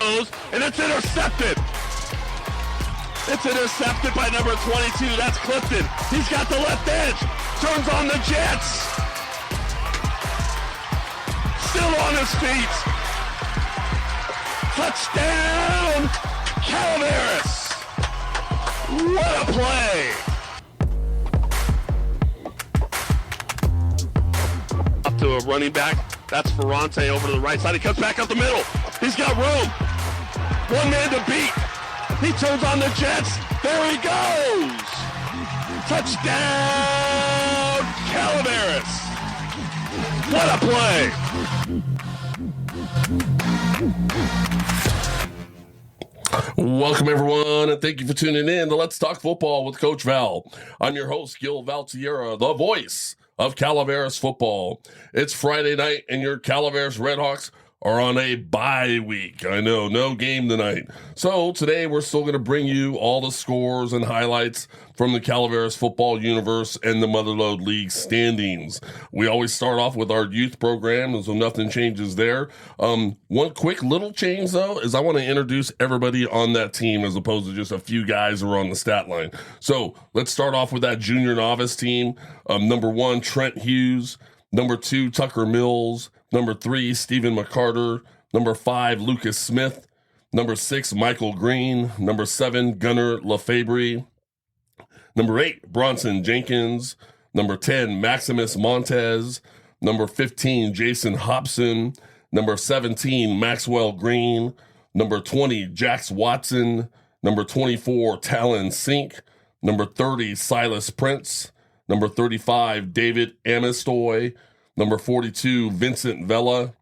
throws, and it's intercepted. It's intercepted by number 22. That's Clifton. He's got the left edge. Turns on the Jets. Still on his feet. Touchdown, Calaveras. What a play. Up to a running back. That's Ferrante over to the right side. He comes back up the middle. He's got room. One man to beat. He turns on the Jets. There he goes. Touchdown, Calaveras. What a play. Welcome, everyone, and thank you for tuning in to Let's Talk Football with Coach Val. I'm your host, Gil Valtierra, the voice of Calaveras football. It's Friday night, and your Calaveras Redhawks are on a bye week. I know, no game tonight. So today we're still going to bring you all the scores and highlights from the Calaveras football universe and the Motherlode League standings. We always start off with our youth program, so nothing changes there. One quick little change, though, is I want to introduce everybody on that team as opposed to just a few guys who are on the stat line. So let's start off with that junior novice team. Number 1, Trent Hughes. Number 2, Tucker Mills. Number 3, Stephen McCarter. Number 5, Lucas Smith. Number 6, Michael Green. Number 7, Gunnar Lefebvre. Number 8, Bronson Jenkins. Number 10, Maximus Montez. Number 15, Jason Hobson. Number 17, Maxwell Green. Number 20, Jax Watson. Number 24, Talon Sink. Number 30, Silas Prince. Number 35, David Amistoy. Number 42, Vincent Vela.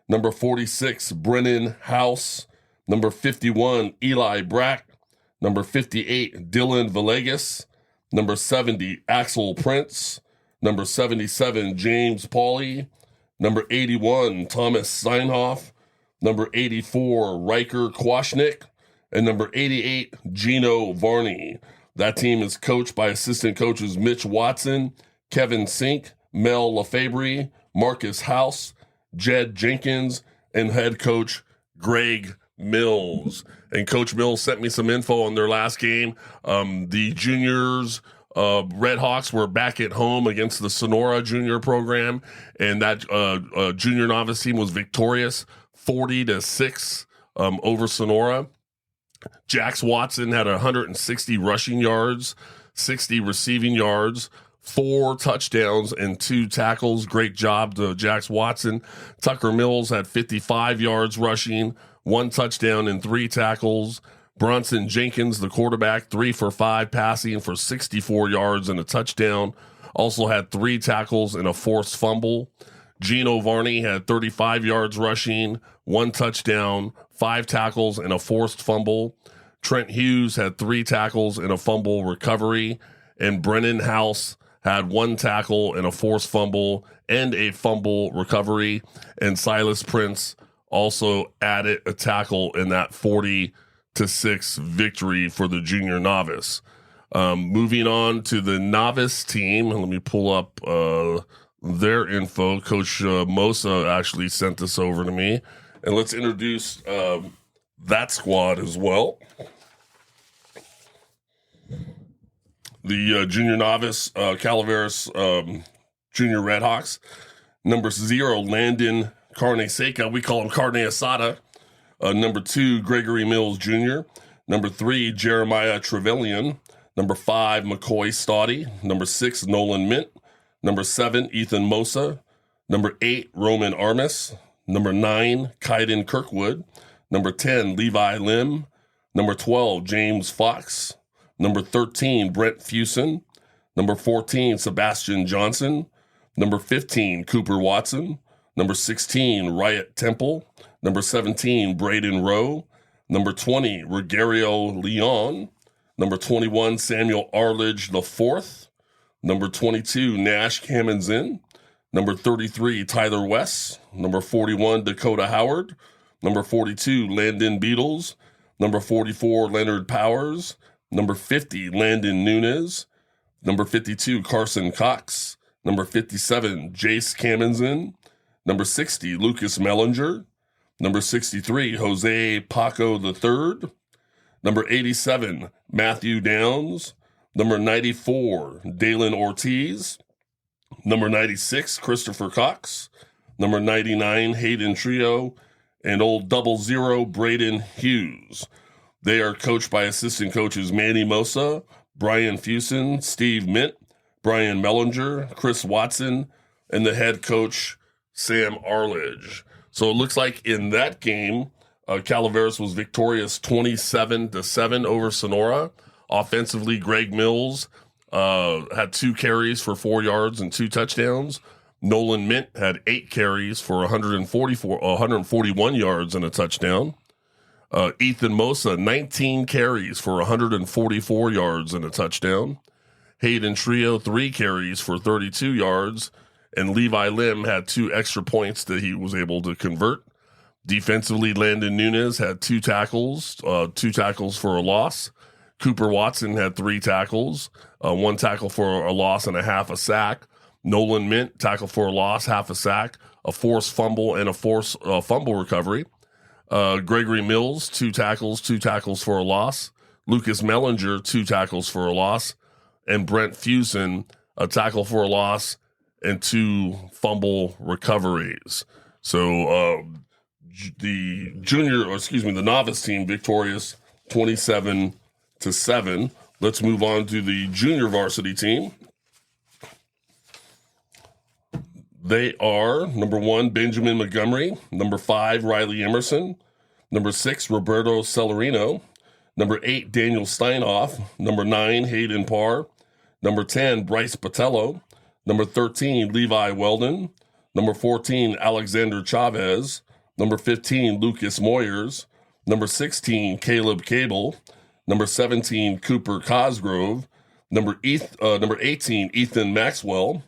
Number 46, Brennan House. Number 51, Eli Brack. Number 58, Dylan Villegas. Number 70, Axel Prince. Number 77, James Pauly. Number 81, Thomas Steinhoff. Number 84, Riker Kwashnick. And number 88, Gino Varney. That team is coached by assistant coaches Mitch Watson, Kevin Sink, Mel Lefebvre, Marcus House, Jed Jenkins, and head coach Greg Mills. And Coach Mills sent me some info on their last game. The juniors, Redhawks, were back at home against the Sonora junior program, and that junior novice team was victorious 40-6 over Sonora. Jax Watson had 160 rushing yards, 60 receiving yards, 4 touchdowns and 2 tackles. Great job to Jax Watson. Tucker Mills had 55 yards rushing, 1 touchdown and 3 tackles. Bronson Jenkins, the quarterback, 3 for 5 passing for 64 yards and a touchdown. Also had 3 tackles and a forced fumble. Gino Varney had 35 yards rushing, 1 touchdown, 5 tackles and a forced fumble. Trent Hughes had 3 tackles and a fumble recovery. And Brennan House had 1 tackle and a forced fumble and a fumble recovery. And Silas Prince also added a tackle in that 40-6 victory for the junior novice. Moving on to the novice team, let me pull up their info. Coach Mosa actually sent this over to me. And let's introduce that squad as well. The junior novice Calaveras junior Redhawks. Number 0, Landon Carne Seca. We call him Carne Asada. Number 2, Gregory Mills Jr. Number 3, Jeremiah Trevelyan. Number 5, McCoy Stoddy. Number 6, Nolan Mint. Number 7, Ethan Mosa. Number 8, Roman Armis. Number 9, Kaiden Kirkwood. Number 10, Levi Lim. Number 12, James Fox. Number 13, Brent Fusen. Number 14, Sebastian Johnson. Number 15, Cooper Watson. Number 16, Riot Temple. Number 17, Braden Rowe. Number 20, Rogerio Leon. Number 21, Samuel Arledge IV. Number 22, Nash Hammondson. Number 33, Tyler West. Number 41, Dakota Howard. Number 42, Landon Beatles. Number 44, Leonard Powers. Number 50, Landon Nunez. Number 52, Carson Cox. Number 57, Jace Camenzian. Number 60, Lucas Mellinger. Number 63, Jose Paco III. Number 87, Matthew Downs. Number 94, Dalen Ortiz. Number 96, Christopher Cox. Number 99, Hayden Trio. And old 00, Braden Hughes. They are coached by assistant coaches Manny Mosa, Brian Fusen, Steve Mint, Brian Mellinger, Chris Watson, and the head coach, Sam Arledge. So it looks like in that game, Calaveras was victorious 27-7 over Sonora. Offensively, Greg Mills had 2 carries for 4 yards and 2 touchdowns. Nolan Mint had 8 carries for 141 yards and a touchdown. Ethan Mosa, 19 carries for 144 yards and a touchdown. Hayden Trio, 3 carries for 32 yards. And Levi Lim had 2 extra points that he was able to convert. Defensively, Landon Nunez had 2 tackles for a loss. Cooper Watson had 3 tackles, 1 tackle for a loss and a half a sack. Nolan Mint, tackle for a loss, half a sack, a forced fumble, and a forced fumble recovery. Gregory Mills, 2 tackles for a loss. Lucas Mellinger, 2 tackles for a loss. And Brent Fusen, a tackle for a loss and 2 fumble recoveries. So the novice team victorious 27-7. Let's move on to the junior varsity team. They are number 1, Benjamin Montgomery, number 5, Riley Emerson, number 6, Roberto Celerino, number 8, Daniel Steinhoff, number 9, Hayden Parr, number 10, Bryce Patello, number 13, Levi Weldon, number 14, Alexander Chavez, number 15, Lucas Moyers, number 16, Caleb Cable, number 17, Cooper Cosgrove, number 18, Ethan Maxwell,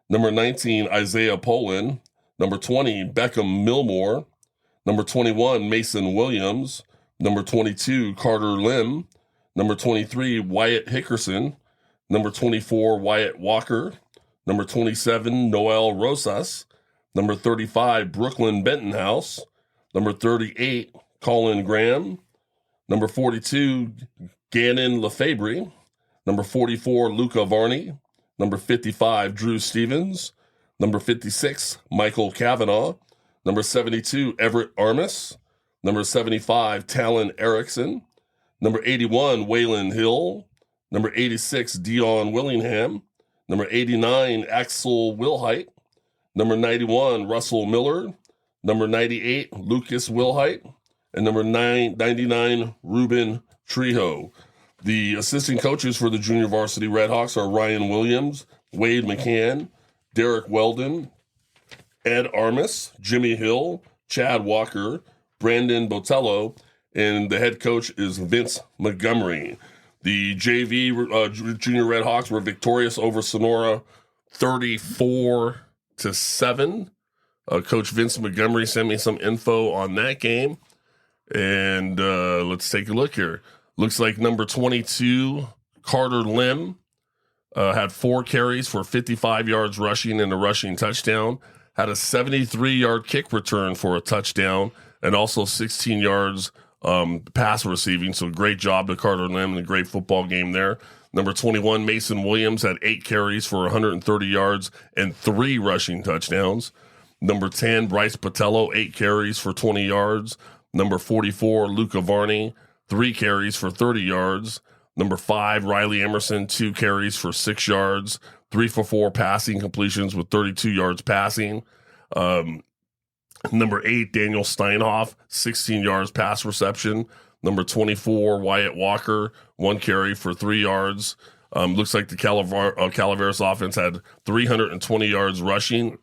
number 19, Isaiah Poland, number 20, Beckham Milmore, number 21, Mason Williams, number 22, Carter Lim, number 23, Wyatt Hickerson, number 24, Wyatt Walker, number 27, Noel Rosas, number 35, Brooklyn Bentonhouse, number 38, Colin Graham, number 42, Gannon Lefebvre, number 44, Luca Varney, number 55, Drew Stevens, number 56, Michael Kavanaugh, number 72, Everett Armis, number 75, Talon Erickson, number 81, Waylon Hill, number 86, Dion Willingham, number 89, Axel Wilhite, number 91, Russell Miller, number 98, Lucas Wilhite, and number 99, Ruben Trejo. The assistant coaches for the junior varsity Redhawks are Ryan Williams, Wade McCann, Derek Weldon, Ed Armis, Jimmy Hill, Chad Walker, Brandon Botello, and the head coach is Vince Montgomery. The JV junior Redhawks were victorious over Sonora 34-7. Coach Vince Montgomery sent me some info on that game. And let's take a look here. Looks like number 22, Carter Lim, had 4 carries for 55 yards rushing and a rushing touchdown. Had a 73-yard kick return for a touchdown and also 16 yards pass receiving. So great job to Carter Lim and a great football game there. Number 21, Mason Williams, had 8 carries for 130 yards and 3 rushing touchdowns. Number 10, Bryce Patello, 8 carries for 20 yards. Number 44, Luca Varney, 3 carries for 30 yards. Number 5, Riley Emerson, 2 carries for 6 yards. 3 for 4 passing completions with 32 yards passing. Number 8, Daniel Steinhoff, 16 yards pass reception. Number 24, Wyatt Walker, 1 carry for 3 yards. Looks like the Calaveras offense had 320 yards rushing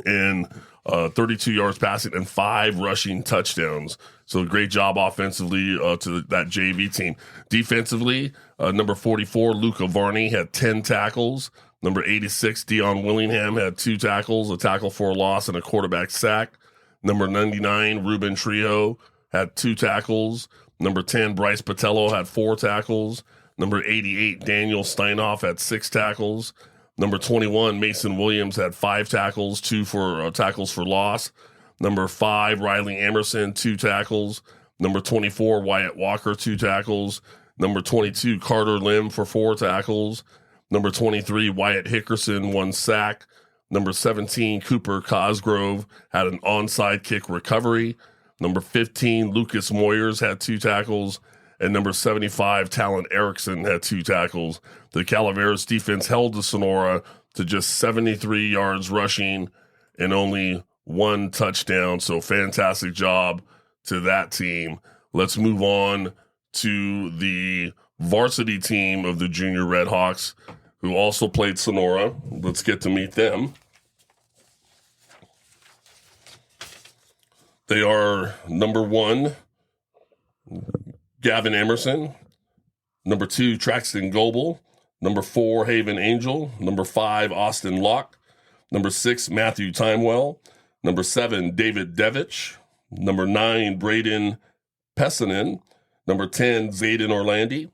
and 32 yards passing and 5 rushing touchdowns. So great job offensively to that JV team. Defensively, number 44, Luca Varney, had 10 tackles. Number 86, Dion Willingham, had 2 tackles, a tackle for a loss and a quarterback sack. Number 99, Ruben Trio, had 2 tackles. Number 10, Bryce Patello, had 4 tackles. Number 88, Daniel Steinhoff, had 6 tackles. Number 21, Mason Williams, had 5 tackles, 2 for tackles for loss. Number 5, Riley Emerson, 2 tackles. Number 24, Wyatt Walker, 2 tackles. Number 22, Carter Lim for 4 tackles. Number 23, Wyatt Hickerson, 1 sack. Number 17, Cooper Cosgrove had an onside kick recovery. Number 15, Lucas Moyers had 2 tackles. And number 75, Talon Erickson had 2 tackles. The Calaveras defense held the Sonora to just 73 yards rushing and only 1 touchdown. So fantastic job to that team. Let's move on to the varsity team of the Junior Redhawks, who also played Sonora. Let's get to meet them. They are number 1, Gavin Emerson. Number 2, Traxton Goebel. Number 4, Haven Angel. Number 5, Austin Locke. Number 6, Matthew Timewell. Number 7, David Devich. Number 9, Braden Pessinen. Number 10, Zayden Orlandi.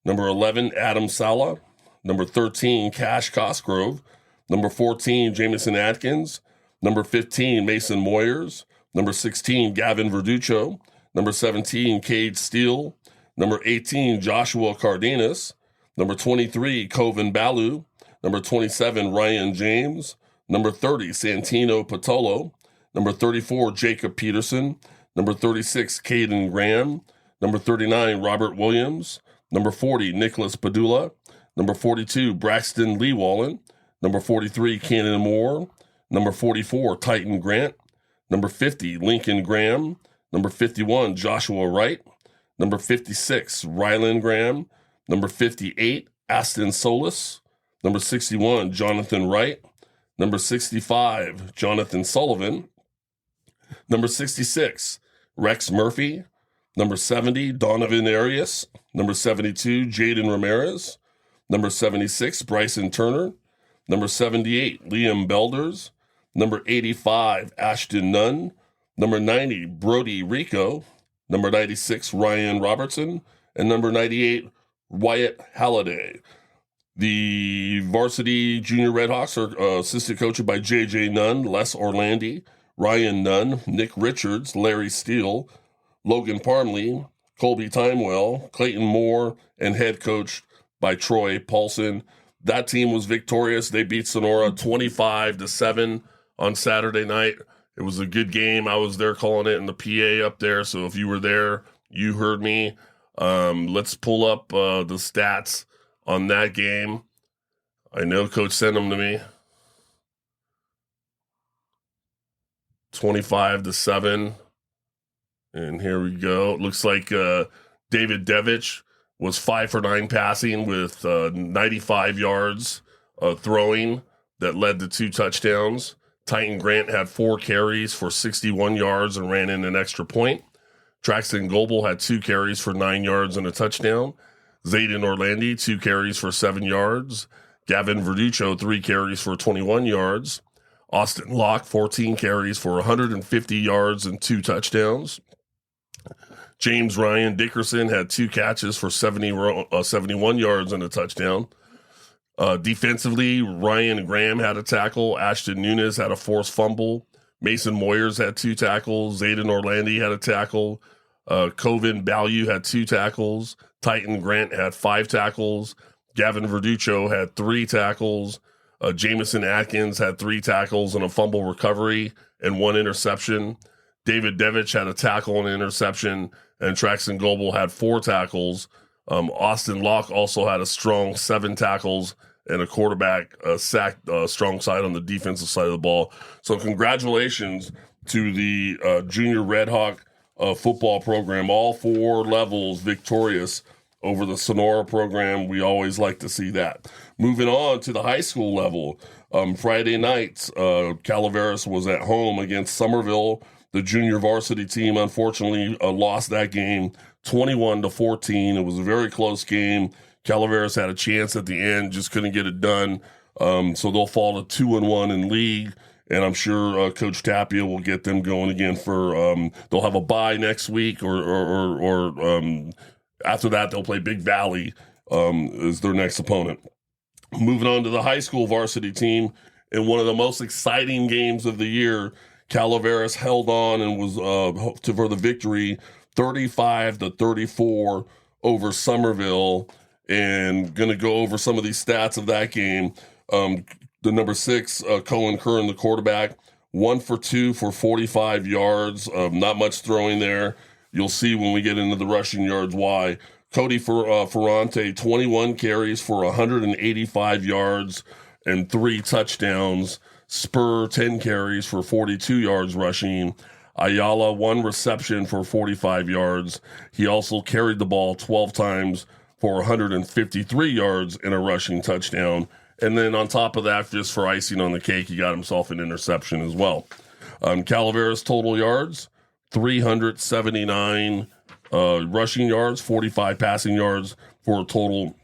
Number 11, Adam Sala. Number 13, Cash Cosgrove. Number 14, Jamison Atkins. Number 15, Mason Moyers. Number 16, Gavin Verduccio. Number 17, Cade Steele. Number 18, Joshua Cardenas. Number 23, Coven Balu. Number 27, Ryan James. Number 30, Santino Patolo. Number 34, Jacob Peterson. Number 36, Caden Graham. Number 39, Robert Williams. Number 40, Nicholas Padula. Number 42, Braxton Leewallen. Number 43, Cannon Moore. Number 44, Titan Grant. Number 50, Lincoln Graham. Number 51, Joshua Wright. Number 56, Rylan Graham. Number 58, Aston Solis. Number 61, Jonathan Wright. Number 65, Jonathan Sullivan. Number 66, Rex Murphy. Number 70, Donovan Arias. Number 72, Jaden Ramirez. Number 76, Bryson Turner. Number 78, Liam Belders. Number 85, Ashton Nunn. Number 90, Brody Rico. Number 96, Ryan Robertson. And number 98, Wyatt Halliday. The varsity Junior Redhawks are assistant coached by J.J. Nunn, Les Orlandi, Ryan Nunn, Nick Richards, Larry Steele, Logan Parmley, Colby Timewell, Clayton Moore, and head coached by Troy Paulson. That team was victorious. They beat Sonora 25-7 on Saturday night. It was a good game. I was there calling it in the PA up there, so if you were there, you heard me. Let's pull up the stats on that game. I know Coach sent them to me. 25-7. And here we go. It looks like David Devich was 5 for 9 passing with 95 yards throwing that led to 2 touchdowns. Titan Grant had 4 carries for 61 yards and ran in an extra point. Traxton Goebel had 2 carries for 9 yards and a touchdown. Zayden Orlandi, 2 carries for 7 yards. Gavin Verduccio, 3 carries for 21 yards. Austin Locke, 14 carries for 150 yards and 2 touchdowns. James Ryan Dickerson had 2 catches for 71 yards and a touchdown. Defensively, Ryan Graham had a tackle. Ashton Nunes had a forced fumble. Mason Moyers had 2 tackles. Zayden Orlandi had a tackle. Coven Balu had 2 tackles. Titan Grant had 5 tackles. Gavin Verduccio had 3 tackles. Jamison Atkins had 3 tackles and a fumble recovery and 1 interception. David Devich had a tackle and an interception, and Traxton Goebel had 4 tackles. Austin Locke also had a strong 7 tackles and a quarterback sack, strong side on the defensive side of the ball. So congratulations to the Junior Redhawk football program. All 4 levels victorious over the Sonora program. We always like to see that. Moving on to the high school level. Friday night, Calaveras was at home against Summerville. The junior varsity team, unfortunately, lost that game 21-14. It was a very close game. Calaveras had a chance at the end, just couldn't get it done. So they'll fall to 2-1 in league. And I'm sure Coach Tapia will get them going again for they'll have a bye next week or after that they'll play Big Valley as their next opponent. Moving on to the high school varsity team in one of the most exciting games of the year, Calaveras held on and was for the victory 35-34 over Summerville. And going to go over some of these stats of that game. The number 6, Cohen Curran, the quarterback, 1 for 2 for 45 yards. Not much throwing there. You'll see when we get into the rushing yards why. Cody Ferrante, 21 carries for 185 yards and 3 touchdowns. Spur, 10 carries for 42 yards rushing. Ayala, 1 reception for 45 yards. He also carried the ball 12 times for 153 yards and a rushing touchdown. And then on top of that, just for icing on the cake, he got himself an interception as well. Calaveras total yards, 379 rushing yards, 45 passing yards for a total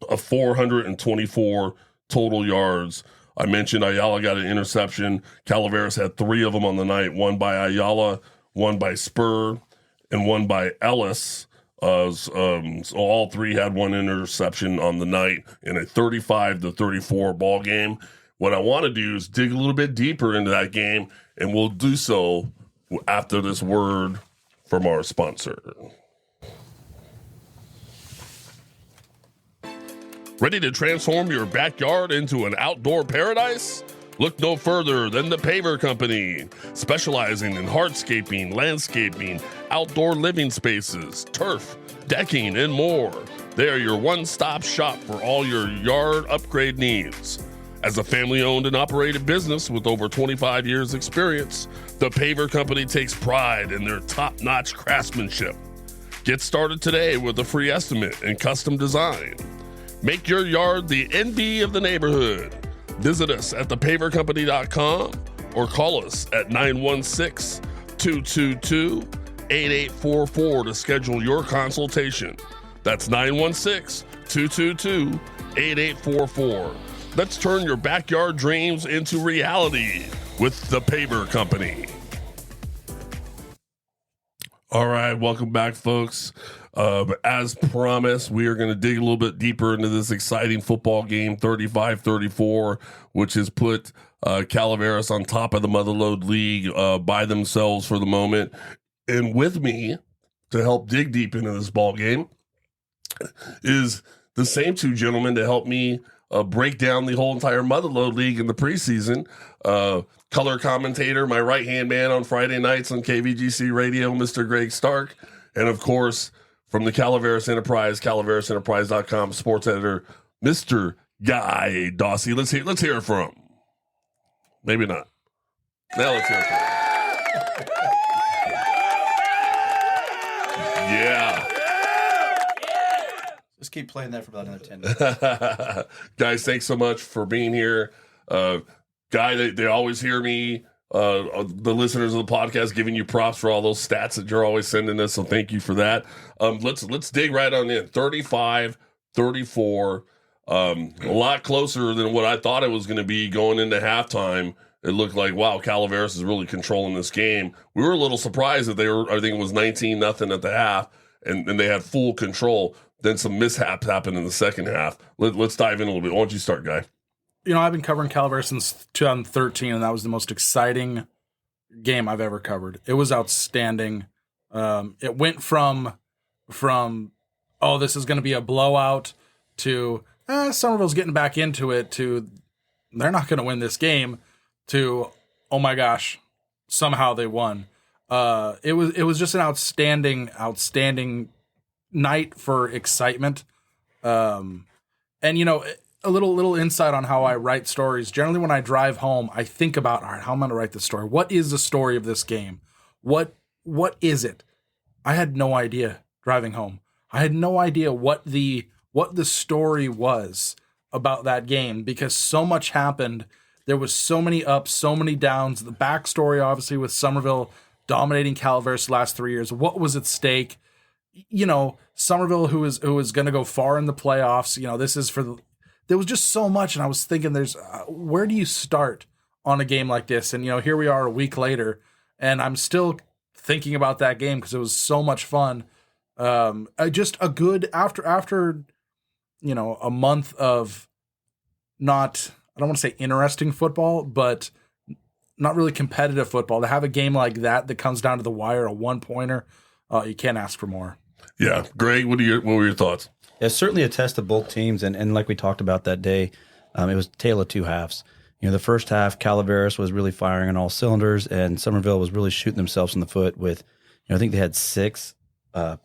of 424 total yards. I mentioned Ayala got an interception. Calaveras had 3 of them on the night, 1 by Ayala, 1 by Spur, and 1 by Ellis. So all 3 had 1 interception on the night in a 35-34 ball game. What I want to do is dig a little bit deeper into that game, and we'll do so after this word from our sponsor. Ready to transform your backyard into an outdoor paradise? Look no further than the Paver Company, specializing in hardscaping, landscaping, outdoor living spaces, turf, decking, and more. They are your one-stop shop for all your yard upgrade needs. As a family-owned and operated business with over 25 years' experience, the Paver Company takes pride in their top-notch craftsmanship. Get started today with a free estimate and custom design. Make your yard the envy of the neighborhood. Visit us at thepavercompany.com or call us at 916-222-8844 to schedule your consultation. That's 916-222-8844. Let's turn your backyard dreams into reality with the Paver Company. All right, welcome back, folks. As promised, we are going to dig a little bit deeper into this exciting football game, 35-34, which has put Calaveras on top of the Motherlode League by themselves for the moment. And with me to help dig deep into this ball game is the same 2 gentlemen to help me break down the whole entire Motherlode League in the preseason. Color commentator, my right-hand man on Friday nights on KVGC Radio, Mr. Greg Stark. And, of course, from the Calaveras Enterprise, CalaverasEnterprise.com sports editor, Mr. Guy Dossi. Let's hear it from him. Maybe not. Now let's hear it from him. Yeah. Let's keep playing that for about another 10 minutes. Guys, thanks so much for being here. Guy, they always hear me, the listeners of the podcast, giving you props for all those stats that you're always sending us, so thank you for that. Let's dig right on in. 35-34, a lot closer than what I thought it was going to be going into halftime. It looked like, wow, Calaveras is really controlling this game. We were a little surprised that they were, I think it was 19-0 at the half, and they had full control. Then some mishaps happened in the second half. Let's dive in a little bit. Why don't you start, Guy? You know, I've been covering Calaveras since 2013, and that was the most exciting game I've ever covered. It was outstanding. It went from oh, this is going to be a blowout to Summerville's getting back into it to they're not going to win this game to oh my gosh, somehow they won. It was just an outstanding night for excitement. And you know, a little insight on how I write stories. Generally, when I drive home, I think about, all right, how am I going to write this story? What is the story of this game? What is it? I had no idea driving home. I had no idea what the story was about that game because so much happened. There was so many ups, so many downs. The backstory, obviously, with Summerville dominating Calaveras the last 3 years. What was at stake? You know, Summerville, who is going to go far in the playoffs. You know, this is for the. There was just so much, and I was thinking, where do you start on a game like this? And you know, here we are a week later, and I'm still thinking about that game because it was so much fun. Just a good after you know a month of not, I don't want to say interesting football, but not really competitive football, to have a game like that comes down to the wire, a 1-pointer, you can't ask for more. Yeah. Greg, what were your thoughts? It's certainly a test of both teams, and like we talked about that day, it was a tale of two halves. The first half, Calaveras was really firing on all cylinders, and Summerville was really shooting themselves in the foot with, I think they had 6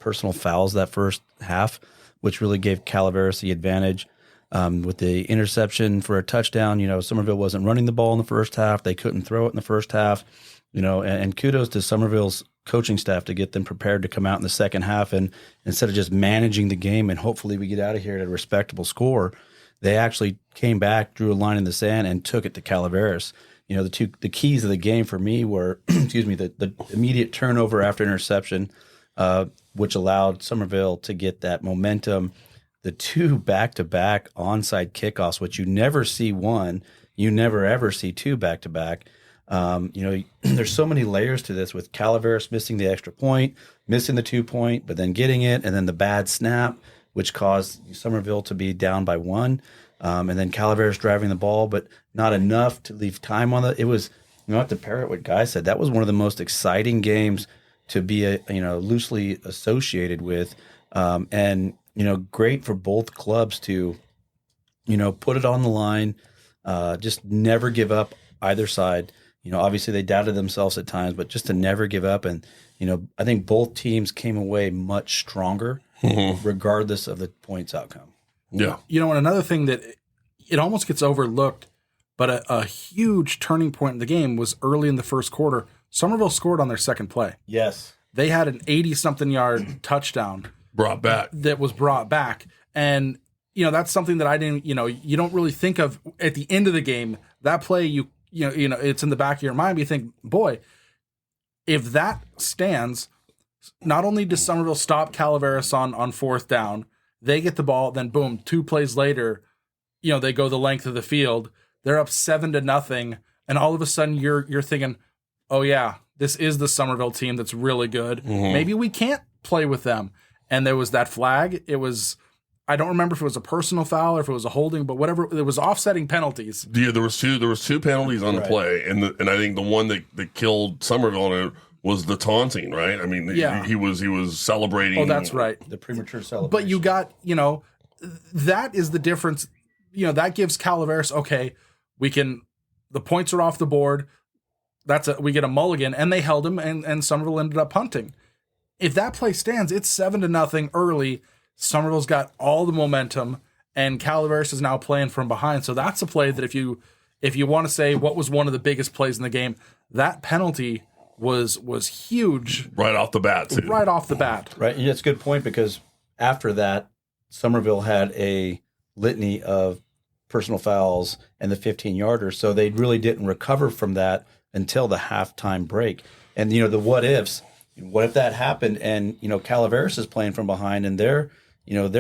personal fouls that first half, which really gave Calaveras the advantage. With the interception for a touchdown, Summerville wasn't running the ball in the first half. They couldn't throw it in the first half, and kudos to Summerville's coaching staff to get them prepared to come out in the second half. And instead of just managing the game and hopefully we get out of here at a respectable score, they actually came back, drew a line in the sand, and took it to Calaveras. The keys of the game for me were, the immediate turnover after interception, which allowed Summerville to get that momentum. The 2 back-to-back onside kickoffs, which you never see one, you never ever see 2 back-to-back. There's so many layers to this, with Calaveras missing the extra point, missing the 2-point, but then getting it, and then the bad snap, which caused Summerville to be down by 1, and then Calaveras driving the ball, but not enough to leave time on it. It was, I have to parrot what Guy said, that was one of the most exciting games to be loosely associated with, and great for both clubs to, put it on the line, just never give up either side. Obviously they doubted themselves at times, but just to never give up. And, I think both teams came away much stronger regardless of the points outcome. Yeah. And another thing that it almost gets overlooked, but a huge turning point in the game was early in the first quarter. Summerville scored on their second play. Yes. They had an 80-something yard touchdown. That was brought back. And, that's something that I didn't, you don't really think of at the end of the game. That play, it's in the back of your mind. You think, boy, if that stands, not only does Summerville stop Calaveras on fourth down, they get the ball, then boom, 2 plays later, they go the length of the field. They're up 7-0. And all of a sudden you're thinking, oh yeah, this is the Summerville team that's really good. Maybe we can't play with them. And there was that flag. It was, I don't remember if it was a personal foul or if it was a holding, but whatever, it was offsetting penalties. Yeah, there was two penalties on the play, and I think the one that killed Summerville was the taunting, right? I mean, he was celebrating. Oh, that's right. The premature celebration. But you got, that is the difference. That gives Calaveras, okay, the points are off the board. We get a mulligan, and they held him, and Summerville ended up punting. If that play stands, it's 7-0 early. Summerville's got all the momentum, and Calaveras is now playing from behind. So that's a play that if you want to say what was one of the biggest plays in the game, that penalty was huge. Right off the bat, too. Right off the bat. Right, and it's a good point, because after that, Summerville had a litany of personal fouls and the 15-yarder, so they really didn't recover from that until the halftime break. And, the what-ifs. What if that happened and, Calaveras is playing from behind and they're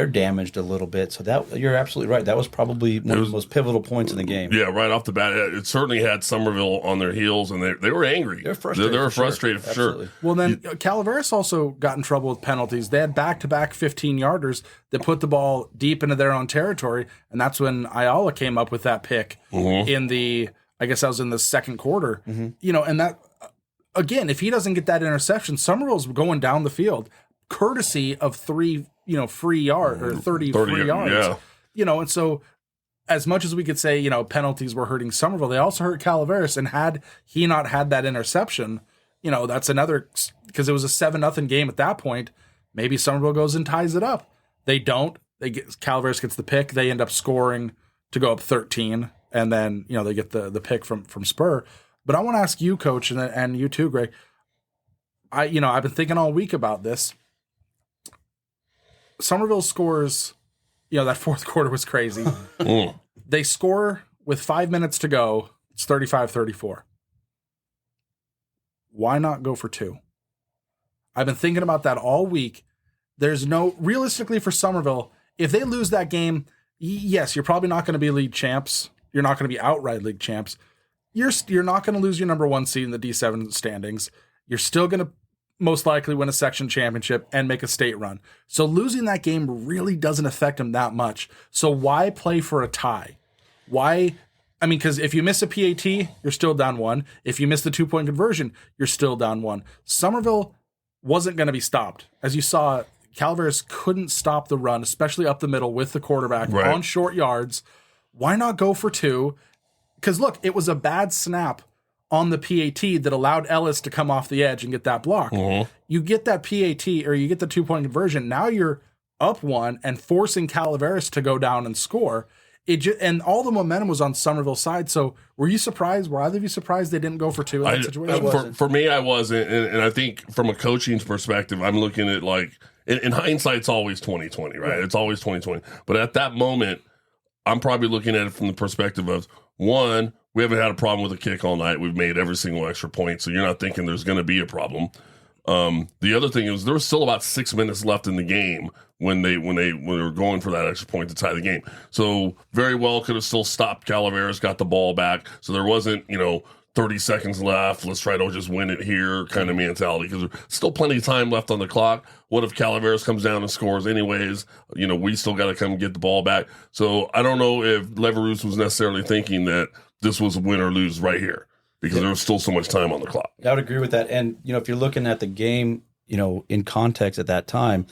damaged a little bit. So that, you're absolutely right. That was probably one of the most pivotal points in the game. Yeah, right off the bat. It certainly had Summerville on their heels, and they were angry. They're frustrated. They were frustrated for sure. Well, then Calaveras also got in trouble with penalties. They had back-to-back 15-yarders that put the ball deep into their own territory, and that's when Ayala came up with that pick in the, I guess that was in the second quarter. And that, again, if he doesn't get that interception, Summerville's going down the field, courtesy of 3 free yard or 30 free yards. Yeah. And so as much as we could say, penalties were hurting Summerville, they also hurt Calaveras. And had he not had that interception, that's another, because it was a 7-0 game at that point. Maybe Summerville goes and ties it up. They don't. Calaveras gets the pick. They end up scoring to go up 13, and then they get the pick from Spur. But I want to ask you, Coach, and you too, Greg. I've been thinking all week about this. Summerville scores, that fourth quarter was crazy. They score with 5 minutes to go. It's 35-34. Why not go for 2? I've been thinking about that all week. Realistically for Summerville, if they lose that game, yes, you're probably not going to be league champs. You're not going to be outright league champs. You're not going to lose your number 1 seed in the D7 standings. You're still going to most likely win a section championship and make a state run. So losing that game really doesn't affect them that much. So why play for a tie? Why? I mean, because if you miss a PAT, you're still down 1. If you miss the 2-point conversion, you're still down 1. Summerville wasn't going to be stopped. As you saw, Calaveras couldn't stop the run, especially up the middle with the quarterback on short yards. Why not go for 2? Because look, it was a bad snap on the PAT that allowed Ellis to come off the edge and get that block. You get that PAT, or you get the 2-point conversion. Now you're up 1 and forcing Calaveras to go down and score. And all the momentum was on Summerville's side. So were you surprised? Were either of you surprised they didn't go for 2 in that situation? For me, I wasn't. And I think from a coaching perspective, I'm looking at like, in hindsight, it's always 2020, right? It's always 2020. But at that moment, I'm probably looking at it from the perspective of, one, we haven't had a problem with a kick all night. We've made every single extra point. So you're not thinking there's going to be a problem. The other thing is there was still about 6 minutes left in the game when they were going for that extra point to tie the game. So very well could have still stopped Calaveras, got the ball back. So there wasn't, 30 seconds left. Let's try to just win it here kind of mentality, because there's still plenty of time left on the clock. What if Calaveras comes down and scores anyways? We still got to come get the ball back. So I don't know if Leverous was necessarily thinking that this was win or lose right here, because there was still so much time on the clock. I would agree with that. And, if you're looking at the game, in context at that time,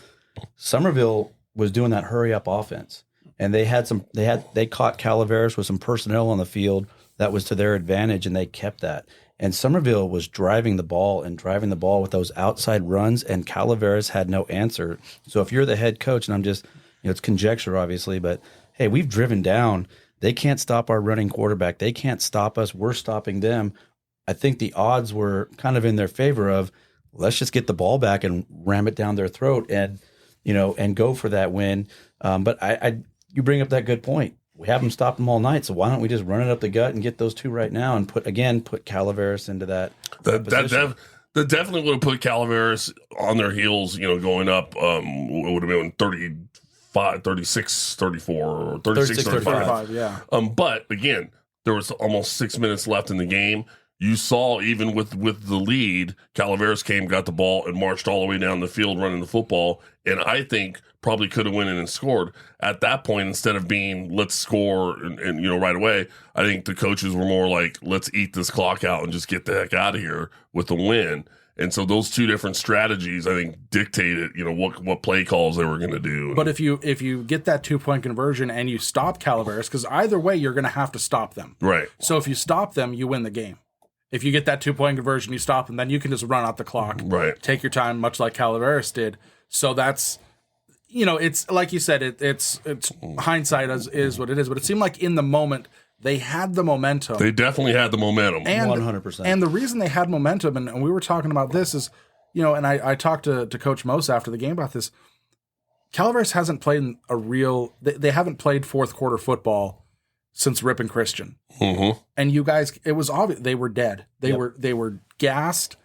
Summerville was doing that hurry up offense. And they caught Calaveras with some personnel on the field that was to their advantage, and they kept that. And Summerville was driving the ball with those outside runs, and Calaveras had no answer. So if you're the head coach, and I'm just, it's conjecture obviously, but hey, we've driven down. They can't stop our running quarterback. They can't stop us. We're stopping them. I think the odds were kind of in their favor of, let's just get the ball back and ram it down their throat and go for that win. But you bring up that good point. We haven't stopped them all night, so why don't we just run it up the gut and get those 2 right now and put Calaveras into that position. That definitely would have put Calaveras on their heels, going up. It would have been 36, 34, or 36, 35. Yeah. But again, there was almost 6 minutes left in the game. You saw, even with the lead, Calaveras got the ball and marched all the way down the field running the football, and I think probably could have went in and scored. At that point, instead of being, let's score and right away, I think the coaches were more like, let's eat this clock out and just get the heck out of here with the win. And so those 2 different strategies, I think, dictated, what play calls they were going to do. But if you get that 2-point conversion and you stop Calaveras, because either way, you're going to have to stop them. Right. So if you stop them, you win the game. If you get that 2-point conversion, you stop them, then you can just run out the clock. Right. Take your time, much like Calaveras did. So that's, it's like you said, it's hindsight is what it is. But it seemed like in the moment, they had the momentum. They definitely had the momentum. And 100%. And the reason they had momentum, and we were talking about this, is, and I talked to Coach Mose after the game about this. Calaveras hasn't played they haven't played fourth quarter football since Rip and Christian. Mm-hmm. And you guys, it was obvious they were dead. They were gassed,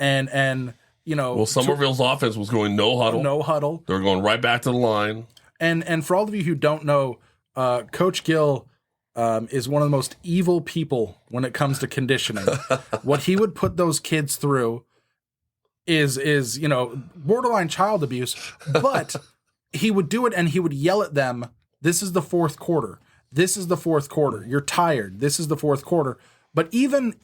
and Summerville's offense was going no huddle. No huddle. They were going right back to the line. And for all of you who don't know, Coach Gill is one of the most evil people when it comes to conditioning. What he would put those kids through is borderline child abuse, but he would do it and he would yell at them, "This is the fourth quarter. This is the fourth quarter. You're tired. This is the fourth quarter." But even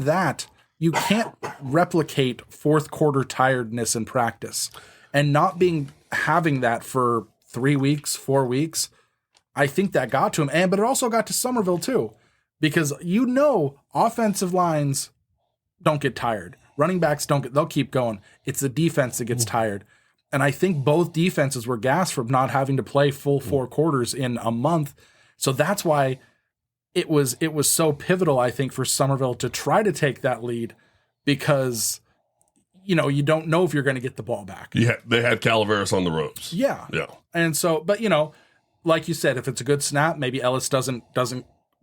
that, you can't replicate fourth quarter tiredness in practice. And not having that for 3 weeks, 4 weeks, I think that got to him. But it also got to Summerville too, because offensive lines don't get tired. Running backs they'll keep going. It's the defense that gets tired. And I think both defenses were gassed from not having to play full 4 quarters in a month. So that's why it was so pivotal, I think, for Summerville to try to take that lead, because you don't know if you're going to get the ball back. Yeah, they had Calaveras on the ropes. Yeah. And so, but like you said, if it's a good snap, maybe Ellis doesn't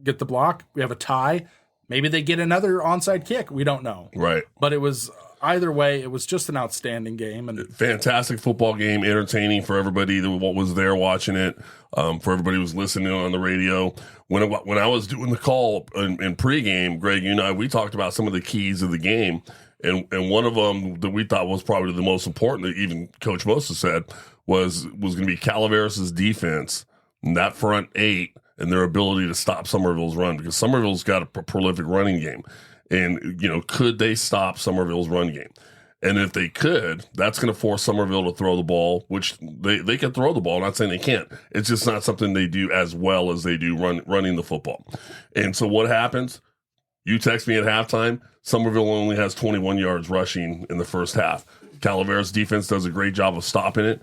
get the block. We have a tie. Maybe they get another onside kick. We don't know. Right. But it was either way, it was just an outstanding game, and fantastic football game, entertaining for everybody that was there watching it, for everybody who was listening on the radio. When I was doing the call in pregame, Greg, you and I, we talked about some of the keys of the game, and one of them that we thought was probably the most important, that even Coach Moses said, was going to be Calaveras' defense, and that front 8, and their ability to stop Summerville's run, because Summerville's got a prolific running game. And, could they stop Summerville's run game? And if they could, that's going to force Summerville to throw the ball, which they can throw the ball. I'm not saying they can't. It's just not something they do as well as they do running the football. And so what happens? You text me at halftime, Summerville only has 21 yards rushing in the first half. Calaveras defense does a great job of stopping it.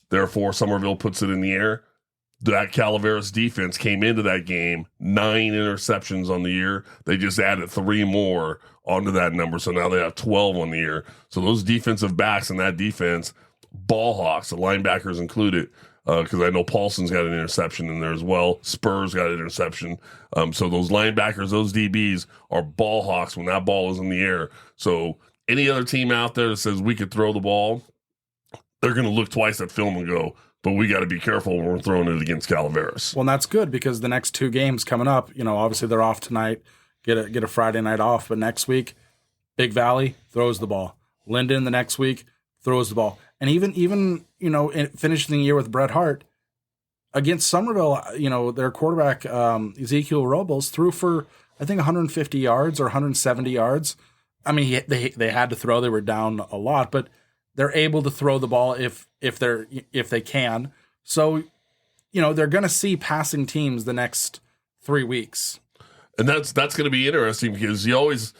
Therefore, Summerville puts it in the air. That Calaveras defense came into that game 9 interceptions on the year. They just added 3 more onto that number, so now they have 12 on the year. So those defensive backs in that defense, ball hawks, the linebackers included, because I know Paulson's got an interception in there as well. Spurs got an interception. So those linebackers, those DBs are ball hawks when that ball is in the air. So any other team out there that says we could throw the ball, they're going to look twice at film and go, but we got to be careful when we're throwing it against Calaveras. Well, and that's good because the next 2 games coming up, obviously they're off tonight, get a Friday night off, but next week, Big Valley throws the ball. Linden the next week throws the ball. And even finishing the year with Bret Hart against Summerville, their quarterback, Ezekiel Robles, threw for, I think, 150 yards or 170 yards. I mean, they had to throw. They were down a lot, but they're able to throw the ball if they can. So, they're going to see passing teams the next 3 weeks. And that's going to be interesting because you always,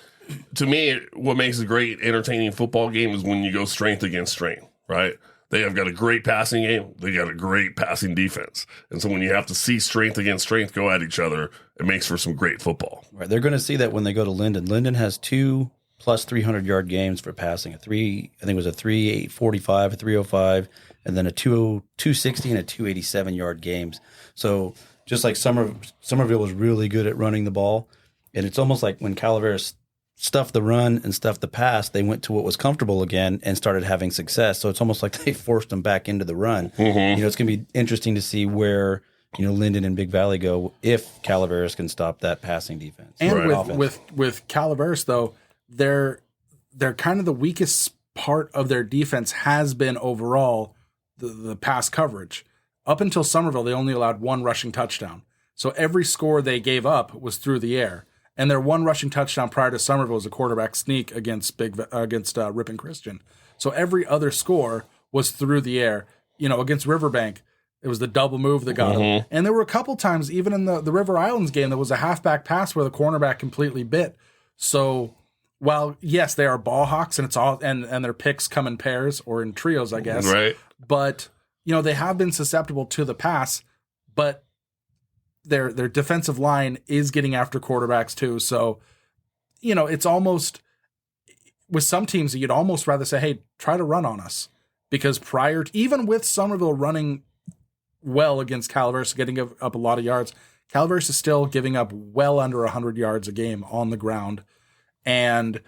to me, what makes a great entertaining football game is when you go strength against strength, right? They have got a great passing game. They got a great passing defense. And so when you have to see strength against strength go at each other, it makes for some great football. Right. They're going to see that when they go to Linden. Linden has 2 plus 300-yard games for passing. I think it was a 345, a 305, and then a 260 and a 287-yard games. So just like Summerville was really good at running the ball, and it's almost like when Calaveras stuffed the run and stuffed the pass, they went to what was comfortable again and started having success. So it's almost like they forced them back into the run. Mm-hmm. It's going to be interesting to see where Linden and Big Valley go if Calaveras can stop that passing defense. And with Calaveras, though, they're kind of the weakest part of their defense has been overall the pass coverage. Up until Summerville, they only allowed 1 rushing touchdown. So every score they gave up was through the air. And their 1 rushing touchdown prior to Summerville was a quarterback sneak against Ripon Christian. So every other score was through the air. Against Riverbank, it was the double move that got them. And there were a couple times, even in the River Islands game, there was a halfback pass where the cornerback completely bit. So while, yes, they are ball hawks and it's all and their picks come in pairs or in trios, I guess. Right. But, they have been susceptible to the pass, but their defensive line is getting after quarterbacks too. So, it's almost with some teams you'd almost rather say, hey, try to run on us. Because even with Summerville running well against Calaveras, getting up a lot of yards, Calaveras is still giving up well under 100 yards a game on the ground. And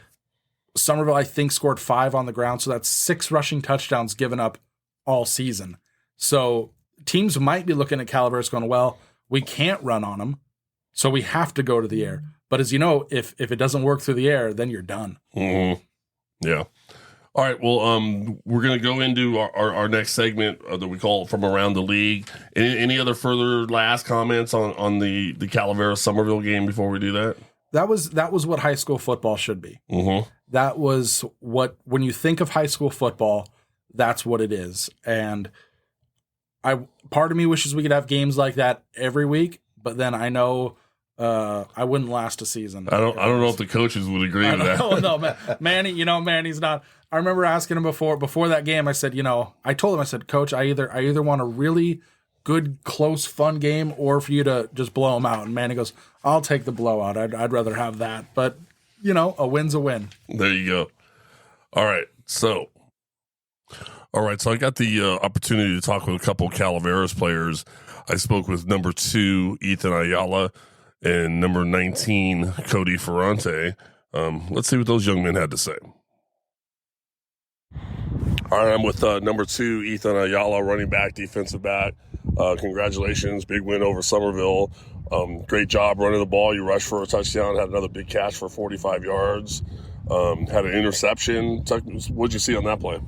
Summerville, I think, scored 5 on the ground. So that's 6 rushing touchdowns given up all season. So teams might be looking at Calaveras going, well, we can't run on them, so we have to go to the air. But as you know, if it doesn't work through the air, then you're done. Mm-hmm. Yeah. All right. Well, we're going to go into our next segment that we call From Around the League. Any other further last comments on the Calaveras Summerville game before we do that? That was what high school football should be. Mm-hmm. That was when you think of high school football, that's what it is. And part of me wishes we could have games like that every week, but then I know I wouldn't last a season. I don't know if the coaches would agree with that. No, Manny, Manny's not. I remember asking him before that game. I said, I told him, I said, Coach, I either want a really good, close, fun game, or for you to just blow them out. And Manny goes, I'll take the blowout. I'd rather have that. But a win's a win. There you go. All right, so I got the opportunity to talk with a couple of Calaveras players. I spoke with number 2, Ethan Ayala, and number 19, Cody Ferrante. Let's see what those young men had to say. All right, I'm with number 2, Ethan Ayala, running back, defensive back. Congratulations, big win over Summerville. Great job running the ball. You rushed for a touchdown, had another big catch for 45 yards, had an interception. What'd you see on that play?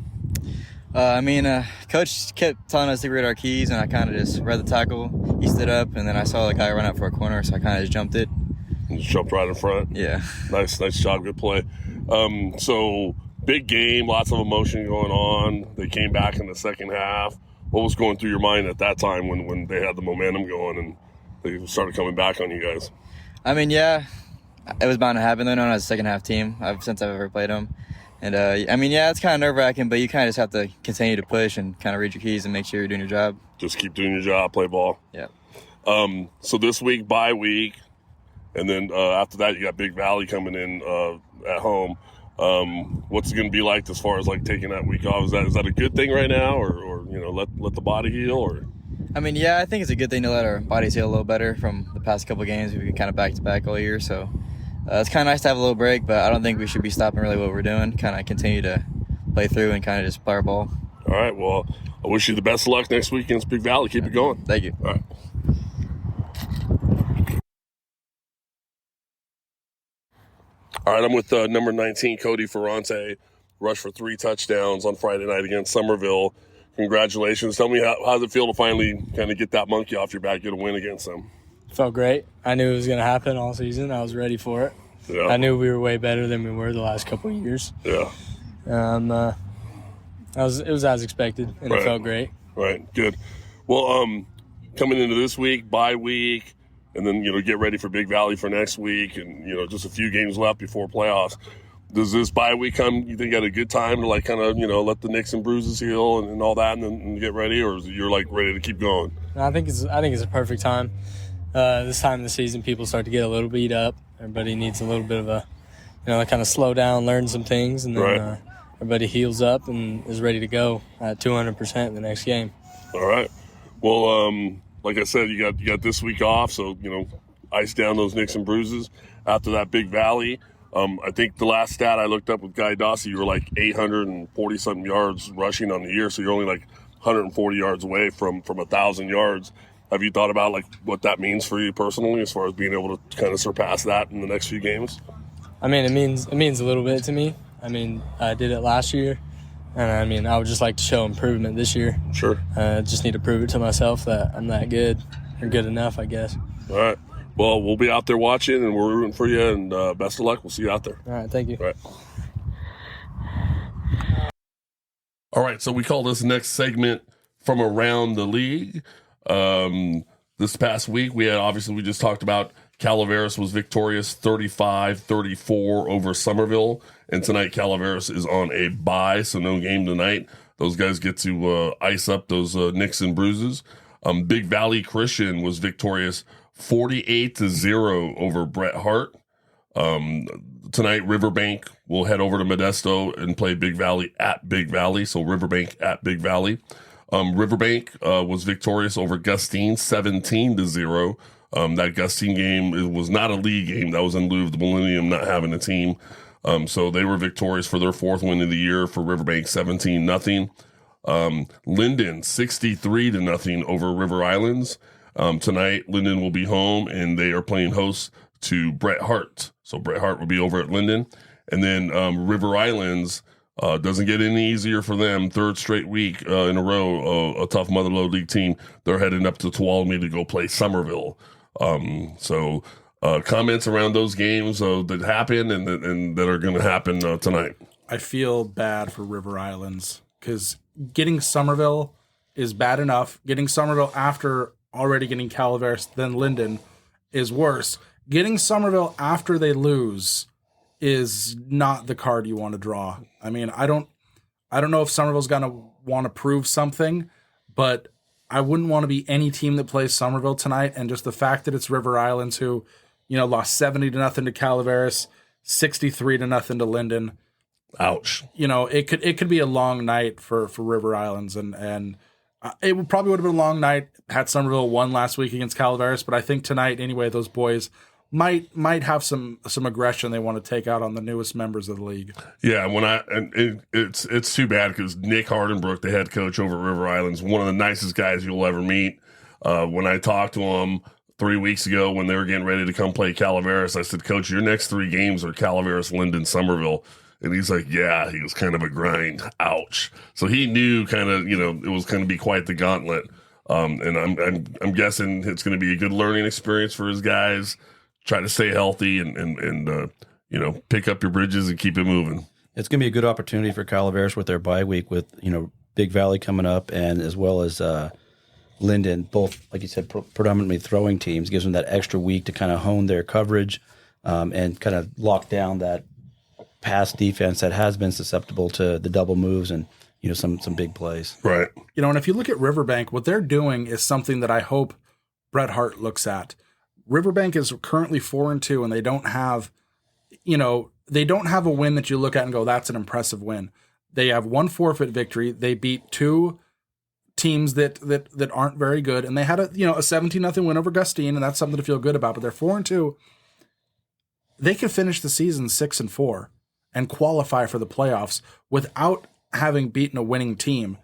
Coach kept telling us to read our keys, and I kind of just read the tackle. He stood up, and then I saw the guy run out for a corner, so I kind of just jumped it. You just jumped right in front. Yeah. Nice job, good play. So big game, lots of emotion going on. They came back in the second half. What was going through your mind at that time when they had the momentum going and they started coming back on you guys? It was bound to happen. They're known as a second-half team since I've ever played them. And, it's kind of nerve-wracking, but you kind of just have to continue to push and kind of read your keys and make sure you're doing your job. Just keep doing your job, play ball. Yeah. So this week, bye week, and then after that, you got Big Valley coming in at home. What's it going to be like as far as like taking that week off? Is that a good thing right now, or let the body heal? Or I think it's a good thing to let our bodies heal a little better from the past couple games. We've been kind of back-to-back all year, so it's kind of nice to have a little break, but I don't think we should be stopping really what we're doing, kind of continue to play through and kind of just play our ball. All right, well, I wish you the best of luck next week against Big Valley. Keep it going. Thank you. All right. All right, I'm with number 19, Cody Ferrante, rushed for 3 touchdowns on Friday night against Summerville. Congratulations. Tell me, how does it feel to finally kind of get that monkey off your back, get a win against them? Felt great. I knew it was going to happen all season. I was ready for it. Yeah. I knew we were way better than we were the last couple of years. Yeah. It was as expected, and It felt great. Right, good. Well, coming into this week, bye week, and then, get ready for Big Valley for next week, and, just a few games left before playoffs. Does this bye week come, you think, at a good time to, like, kind of, let the nicks and bruises heal and all that and then get ready, or is it you're, like, ready to keep going? I think it's a perfect time. This time of the season, people start to get a little beat up. Everybody needs a little bit of a, kind of slow down, learn some things, and then everybody heals up and is ready to go at 200% the next game. All right. Well, like I said, you got this week off, so, ice down those nicks and bruises. After that Big Valley, I think the last stat I looked up with Guy Dossi, you were like 840-something yards rushing on the year, so you're only like 140 yards away from 1,000 yards. Have you thought about like what that means for you personally, as far as being able to kind of surpass that in the next few games? It means a little bit to me. I did it last year, and I would just like to show improvement this year. Sure. Just need to prove it to myself that I'm that good, or good enough, I guess. All right. Well, we'll be out there watching, and we're rooting for you, and best of luck. We'll see you out there. All right, thank you. All right. All right, so we call this next segment From Around the League. This past week, we just talked about Calaveras was victorious 35-34 over Summerville, and tonight Calaveras is on a bye, so no game tonight. Those guys get to ice up those nicks and bruises. Big Valley Christian was victorious 48-0 over Bret Hart. Tonight, Riverbank will head over to Modesto and play Big Valley at Big Valley, so Riverbank at Big Valley. Riverbank was victorious over Gustine 17-0. That Gustine game was not a league game. That was in lieu of the Millennium not having a team. So they were victorious for their 4th win of the year for Riverbank 17-0. Linden 63-0 over River Islands. Tonight, Linden will be home, and they are playing host to Bret Hart. So Bret Hart will be over at Linden. And then River Islands doesn't get any easier for them. 3rd straight week in a row, a tough Motherlode League team. They're heading up to Tuolumne to go play Summerville. So comments around those games that happen and that are going to happen tonight. I feel bad for River Islands because getting Summerville is bad enough. Getting Summerville after already getting Calaveras, then Linden, is worse. Getting Summerville after they lose is not the card you want to draw. I don't know if Summerville's going to want to prove something, but I wouldn't want to be any team that plays Summerville tonight. And just the fact that it's River Islands who, lost 70-0 to Calaveras, 63-0 to Linden. Ouch. It could be a long night for River Islands, and it probably would have been a long night had Summerville won last week against Calaveras. But I think tonight, anyway, those boys might have some aggression they want to take out on the newest members of the league. Yeah, it's too bad because Nick Hardenbrook, the head coach over at River Islands, one of the nicest guys you'll ever meet. When I talked to him 3 weeks ago when they were getting ready to come play Calaveras, I said, Coach, your next 3 games are Calaveras, Linden, Summerville. And he's like, yeah, he was kind of a grind. Ouch. So he knew kind of, it was going to be quite the gauntlet. And I'm guessing it's going to be a good learning experience for his guys. Try to stay healthy and pick up your bridges and keep it moving. It's going to be a good opportunity for Calaveras with their bye week with, Big Valley coming up and as well as Linden, both, like you said, predominantly throwing teams. Gives them that extra week to kind of hone their coverage and kind of lock down that pass defense that has been susceptible to the double moves and, some big plays. Right. And if you look at Riverbank, what they're doing is something that I hope Bret Hart looks at. Riverbank is currently 4-2, and they don't have, a win that you look at and go, that's an impressive win. They have one forfeit victory. They beat two teams that aren't very good, and they had a 17-0 win over Gustine, and that's something to feel good about. But they're 4-2. They could finish the season 6-4 and qualify for the playoffs without having beaten a winning team.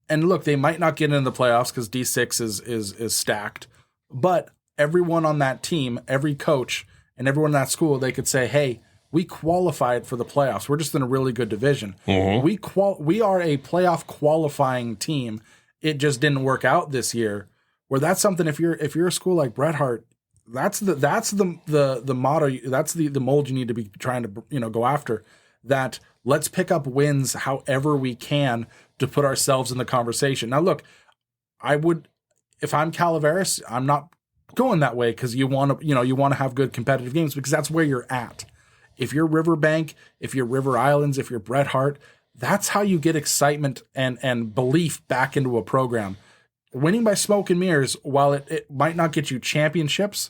And look, they might not get into the playoffs because D6 is stacked, but everyone on that team, every coach, and everyone in that school, they could say, hey, we qualified for the playoffs. We're just in a really good division. Mm-hmm. We are a playoff qualifying team. It just didn't work out this year. Where that's something, if you're a school like Bret Hart, that's the motto. That's the mold you need to be trying to go after. That let's pick up wins however we can to put ourselves in the conversation. Now, look, if I'm Calaveras, I'm not going that way because you want to have good competitive games because that's where you're at. If you're Riverbank, if you're River Islands, if you're Bret Hart, that's how you get excitement and belief back into a program. Winning by smoke and mirrors, while it might not get you championships,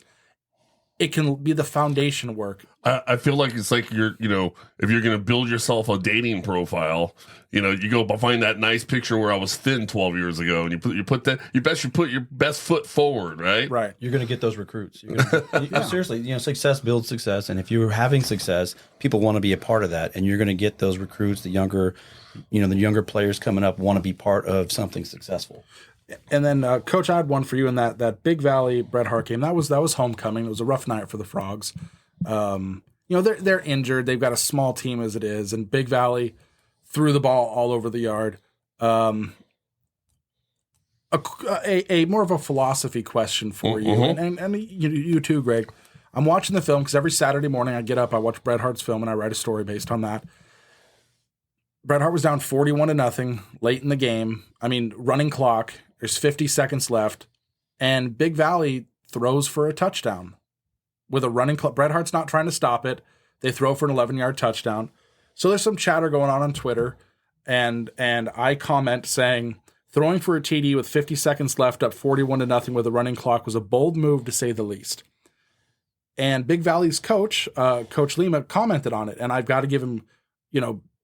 it can be the foundation work. I feel like it's like if you're going to build yourself a dating profile, you go find that nice picture where I was thin 12 years ago, and you put your best foot forward, right? Right. You're going to get those recruits. Seriously, success builds success, and if you're having success, people want to be a part of that, and you're going to get those recruits. The younger players coming up want to be part of something successful. And then, Coach, I had one for you in that Big Valley Bret Hart game. That was homecoming. It was a rough night for the Frogs. They're injured. They've got a small team as it is, and Big Valley threw the ball all over the yard. A more of a philosophy question for you, and you too, Greg. I'm watching the film because every Saturday morning I get up, I watch Bret Hart's film, and I write a story based on that. Bret Hart was down 41-0 late in the game. I mean, running clock. There's 50 seconds left, and Big Valley throws for a touchdown with a running clock. Bret Hart's not trying to stop it. They throw for an 11-yard touchdown. So there's some chatter going on Twitter, and I comment saying, throwing for a TD with 50 seconds left up 41-0 with a running clock was a bold move to say the least. And Big Valley's coach, Coach Lima, commented on it, and I've got to give him,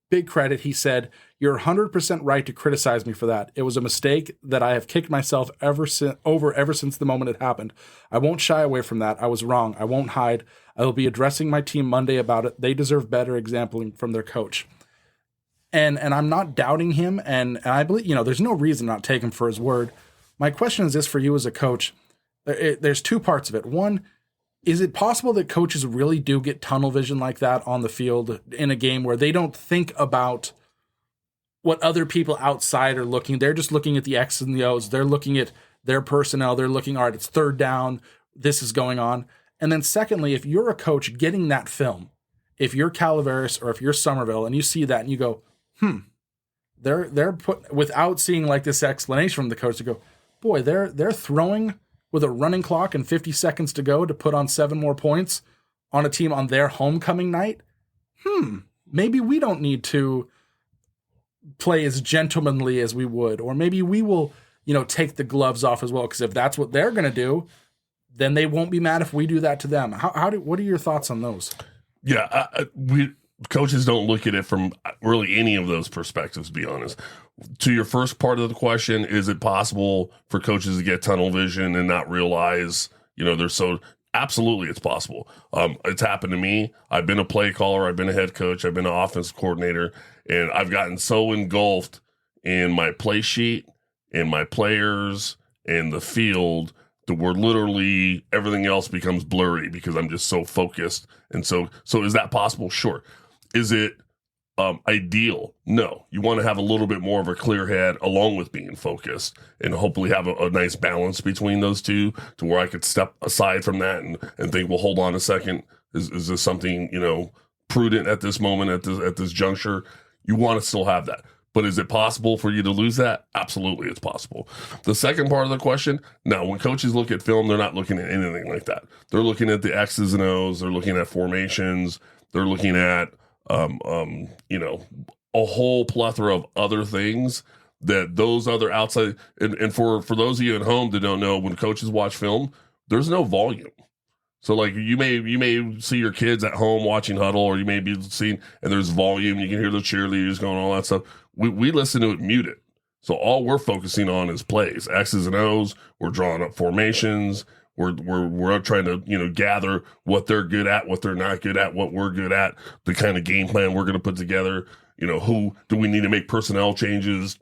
big credit. He said, "You're 100% right to criticize me for that. It was a mistake that I have kicked myself ever since the moment it happened. I won't shy away from that. I was wrong. I won't hide. I will be addressing my team Monday about it. They deserve better example from their coach." And I'm not doubting him, and I believe, there's no reason not to take him for his word. My question is this for you as a coach. There's two parts of it. One, is it possible that coaches really do get tunnel vision like that on the field in a game where they don't think about what other people outside are looking? They're just looking at the X's and the O's. They're looking at their personnel. They're looking, all right, it's third down. This is going on. And then secondly, if you're a coach getting that film, if you're Calaveras or if you're Summerville and you see that and you go, they're put, without seeing like this explanation from the coach, to go, boy, they're throwing with a running clock and 50 seconds to go to put on 7 more points on a team on their homecoming night. Maybe we don't need to play as gentlemanly as we would, or maybe we will, take the gloves off as well. Because if that's what they're going to do, then they won't be mad if we do that to them. What are your thoughts on those? Yeah, coaches don't look at it from really any of those perspectives, to be honest. To your first part of the question, is it possible for coaches to get tunnel vision and not realize, they're so... Absolutely, it's possible. It's happened to me. I've been a play caller. I've been a head coach. I've been an offensive coordinator. And I've gotten so engulfed in my play sheet and my players and the field that where literally everything else becomes blurry because I'm just so focused. And so is that possible? Sure. Is it ideal? No. You want to have a little bit more of a clear head along with being focused and hopefully have a nice balance between those two to where I could step aside from that and think, well, hold on a second. Is this something, prudent at this moment, at this juncture? You want to still have that. But is it possible for you to lose that? Absolutely, it's possible. The second part of the question, now, when coaches look at film, they're not looking at anything like that. They're looking at the X's and O's. They're looking at formations. They're looking at, a whole plethora of other things that those other outside. And for those of you at home that don't know, when coaches watch film, there's no volume. So like you may see your kids at home watching huddle, or you may be seeing, and there's volume. You can hear the cheerleaders going, all that stuff. We listen to it muted. So all we're focusing on is plays, X's and O's. We're drawing up formations. We're trying to gather what they're good at, what they're not good at, what we're good at, the kind of game plan we're going to put together. Who do we need to make personnel changes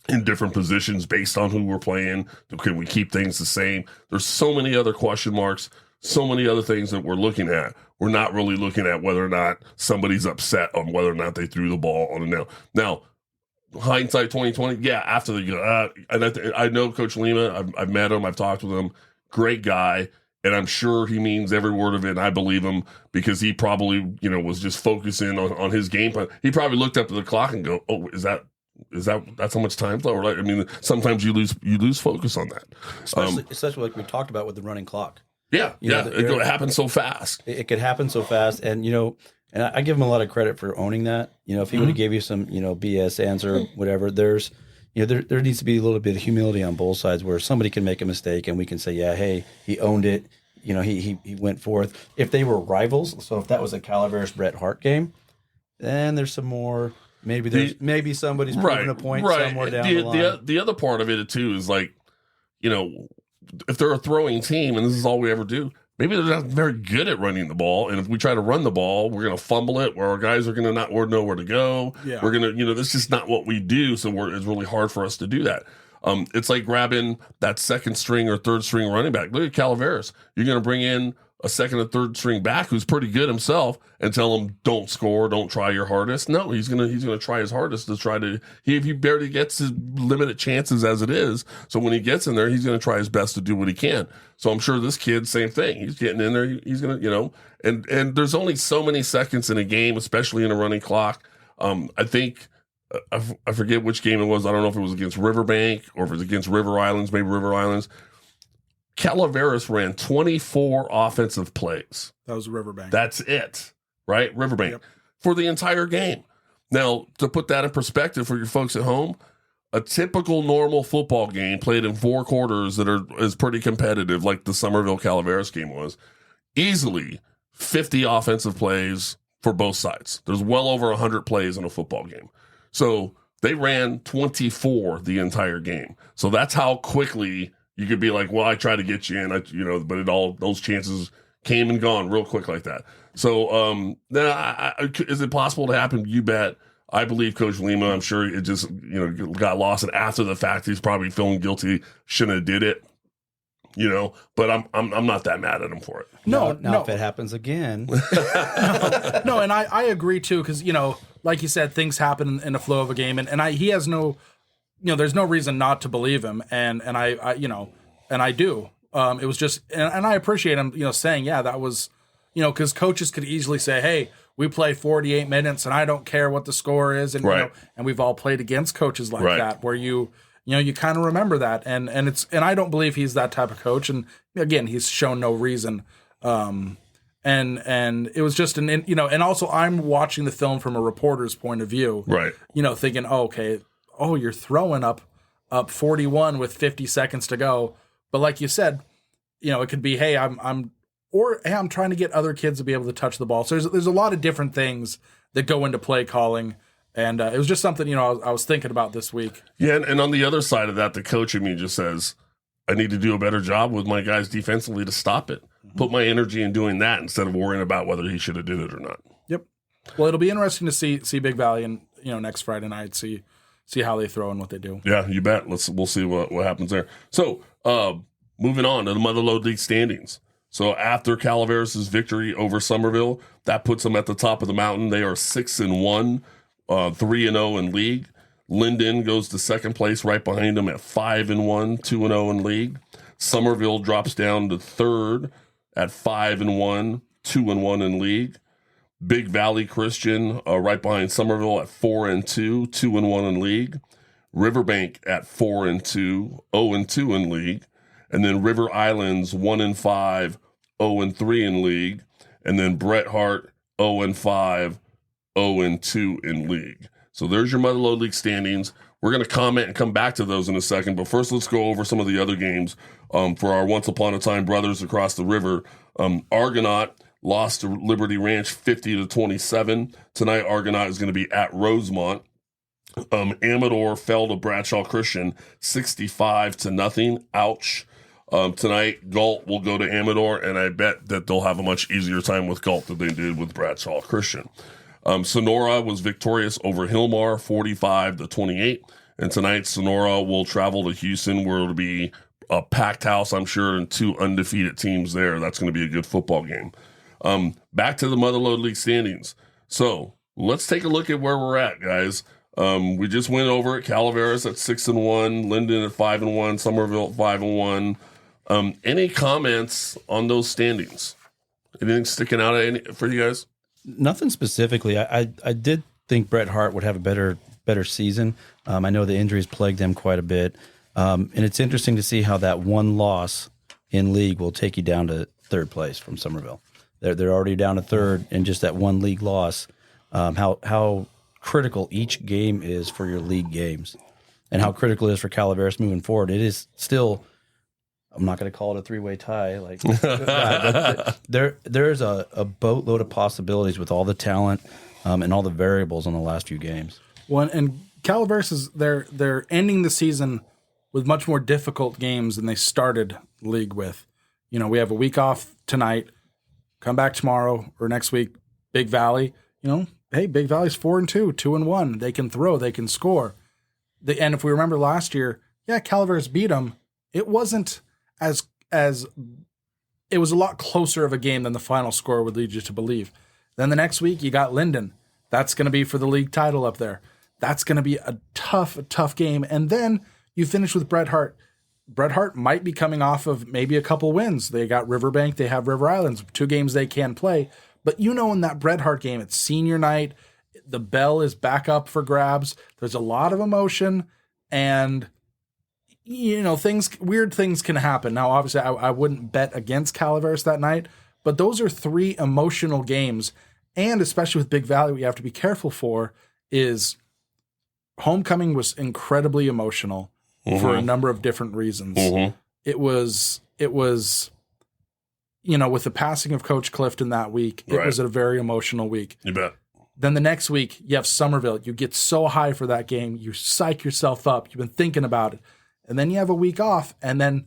in different positions based on who we're playing? Can we keep things the same? There's so many other question marks. So many other things that we're looking at. We're not really looking at whether or not somebody's upset on whether or not they threw the ball on a nail. Now, hindsight 2020, yeah, after and I know Coach Lima. I've met him. I've talked with him. Great guy. And I'm sure he means every word of it. And I believe him because he probably, was just focusing on his game plan. He probably looked up at the clock and go, oh, that's how much time's left? Right? I mean, sometimes you lose focus on that. Especially like we talked about with the running clock. Yeah, it happens so fast. It could happen so fast, and and I give him a lot of credit for owning that. If he would have gave you some, BS answer, whatever, there's, there needs to be a little bit of humility on both sides where somebody can make a mistake and we can say, yeah, hey, he owned it. He went forth. If they were rivals, so if that was a Calaveras Bret Hart game, then there's some more. Maybe somebody's proving a point somewhere down the line. The other part of it too is like, if they're a throwing team and this is all we ever do, maybe they're not very good at running the ball. And if we try to run the ball, we're going to fumble it, where our guys are going to not know where to go. Yeah. We're going to, that's just not what we do. So it's really hard for us to do that. It's like grabbing that second string or third string running back. Look at Calaveras. You're going to bring in a second or third string back who's pretty good himself and tell him, don't score, don't try your hardest. No, he's gonna try his hardest to try to. He barely gets his limited chances as it is. So when he gets in there, he's gonna try his best to do what he can. So I'm sure this kid, same thing. He's getting in there. He's gonna, and there's only so many seconds in a game, especially in a running clock. I think. I forget which game it was. I don't know if it was against Riverbank or if it was against River Islands, maybe River Islands. Calaveras ran 24 offensive plays. That was Riverbank. That's it, right? Riverbank. Yep. For the entire game. Now, to put that in perspective for your folks at home, a typical normal football game played in 4 quarters is pretty competitive, like the Summerville Calaveras game was, easily 50 offensive plays for both sides. There's well over 100 plays in a football game. So they ran 24 the entire game. So that's how quickly you could be like, well, I tried to get you in, but those chances came and gone real quick like that. So is it possible to happen? You bet. I believe Coach Lima, I'm sure it just, got lost. And after the fact, he's probably feeling guilty, shouldn't have did it, but I'm not that mad at him for it. No. If it happens again. No, and I agree too, because, like you said, things happen in the flow of a game, and he has no, there's no reason not to believe him, and I do. It was just, and I appreciate him, saying, yeah, that was, because coaches could easily say, hey, we play 48 minutes, and I don't care what the score is, and right. And we've all played against coaches like that, where you kind of remember that, and I don't believe he's that type of coach, and again, he's shown no reason. And it was just and also I'm watching the film from a reporter's point of view, right? Thinking, you're throwing up 41 with 50 seconds to go, but like you said, it could be, hey, I'm trying to get other kids to be able to touch the ball. So there's a lot of different things that go into play calling, and it was just something I was thinking about this week. Yeah, and on the other side of that, the coach in me just says, I need to do a better job with my guys defensively to stop it. Put my energy in doing that instead of worrying about whether he should have did it or not. Yep. Well, it'll be interesting to see Big Valley and next Friday night, see how they throw and what they do. Yeah, you bet. We'll see what happens there. So moving on to the Motherlode League standings. So after Calaveras' victory over Summerville, that puts them at the top of the mountain. They are 6-1. 3-0 in league. Linden goes to second place right behind them at 5-1, 2-0 in league. Summerville drops down to third at 5-1, 2-1 in league. Big Valley Christian right behind Summerville at 4-2, 2-1 in league. Riverbank at 4-2, 0-2 in league. And then River Islands 1-5, 0-3 in league. And then Bret Hart 0-5, 0-2 in league. So there's your Mother Lode League standings. We're going to comment and come back to those in a second. But first, let's go over some of the other games for our Once Upon a Time brothers across the river. Argonaut lost to Liberty Ranch 50-27. Tonight, Argonaut is going to be at Rosemont. Amador fell to Bradshaw Christian 65-0. Ouch. Tonight, Galt will go to Amador, and I bet that they'll have a much easier time with Galt than they did with Bradshaw Christian. Sonora was victorious over Hillmar 45-28. And tonight, Sonora will travel to Houston, where it'll be a packed house, I'm sure, and 2 undefeated teams there. That's going to be a good football game. Back to the Mother Lode League standings. So let's take a look at where we're at, guys. We just went over it. Calaveras at 6-1, Linden at 5-1, Summerville at 5-1. Any comments on those standings? Anything sticking out for you guys? Nothing specifically. I did think Bret Hart would have a better season. I know the injuries plagued them quite a bit. And it's interesting to see how that one loss in league will take you down to third place from Summerville. They're already down to third, and just that one league loss, how critical each game is for your league games, and how critical it is for Calaveras moving forward. It is still, I'm not going to call it a 3-way tie, but there's a boatload of possibilities with all the talent and all the variables on the last few games. Well, and Calaveras they're ending the season with much more difficult games than they started league with. You know, we have a week off tonight. Come back tomorrow or next week. Big Valley. You know, hey, Big Valley's 4-2, 2-1. They can throw. They can score. And if we remember last year, yeah, Calaveras beat them. It wasn't as it was a lot closer of a game than the final score would lead you to believe. Then the next week you got Linden. That's going to be for the league title up there. That's going to be a tough game. And then you finish with Bret Hart. Bret Hart might be coming off of maybe a couple wins. They got Riverbank. They have River Islands, 2 games they can play. But you know, in that Bret Hart game, it's senior night. The bell is back up for grabs. There's a lot of emotion, and you know, weird things can happen. Now, obviously, I wouldn't bet against Calaveras that night, but those are 3 emotional games. And especially with Big Valley, what you have to be careful for is homecoming was incredibly emotional for a number of different reasons. It was, you know, with the passing of Coach Clifton that week, it was a very emotional week. You bet. Then the next week, you have Summerville. You get so high for that game. You psych yourself up. You've been thinking about it. And then you have a week off. And then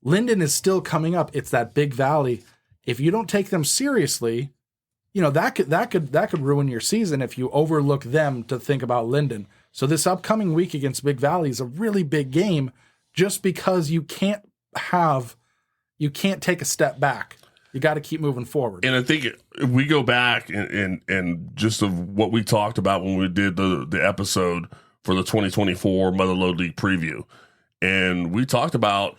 Linden is still coming up. It's that Big Valley. If you don't take them seriously, you know, that could ruin your season if you overlook them to think about Linden. So this upcoming week against Big Valley is a really big game just because you can't take a step back. You got to keep moving forward. And I think if we go back and just of what we talked about when we did the episode for the 2024 Mother Lode League preview, and we talked about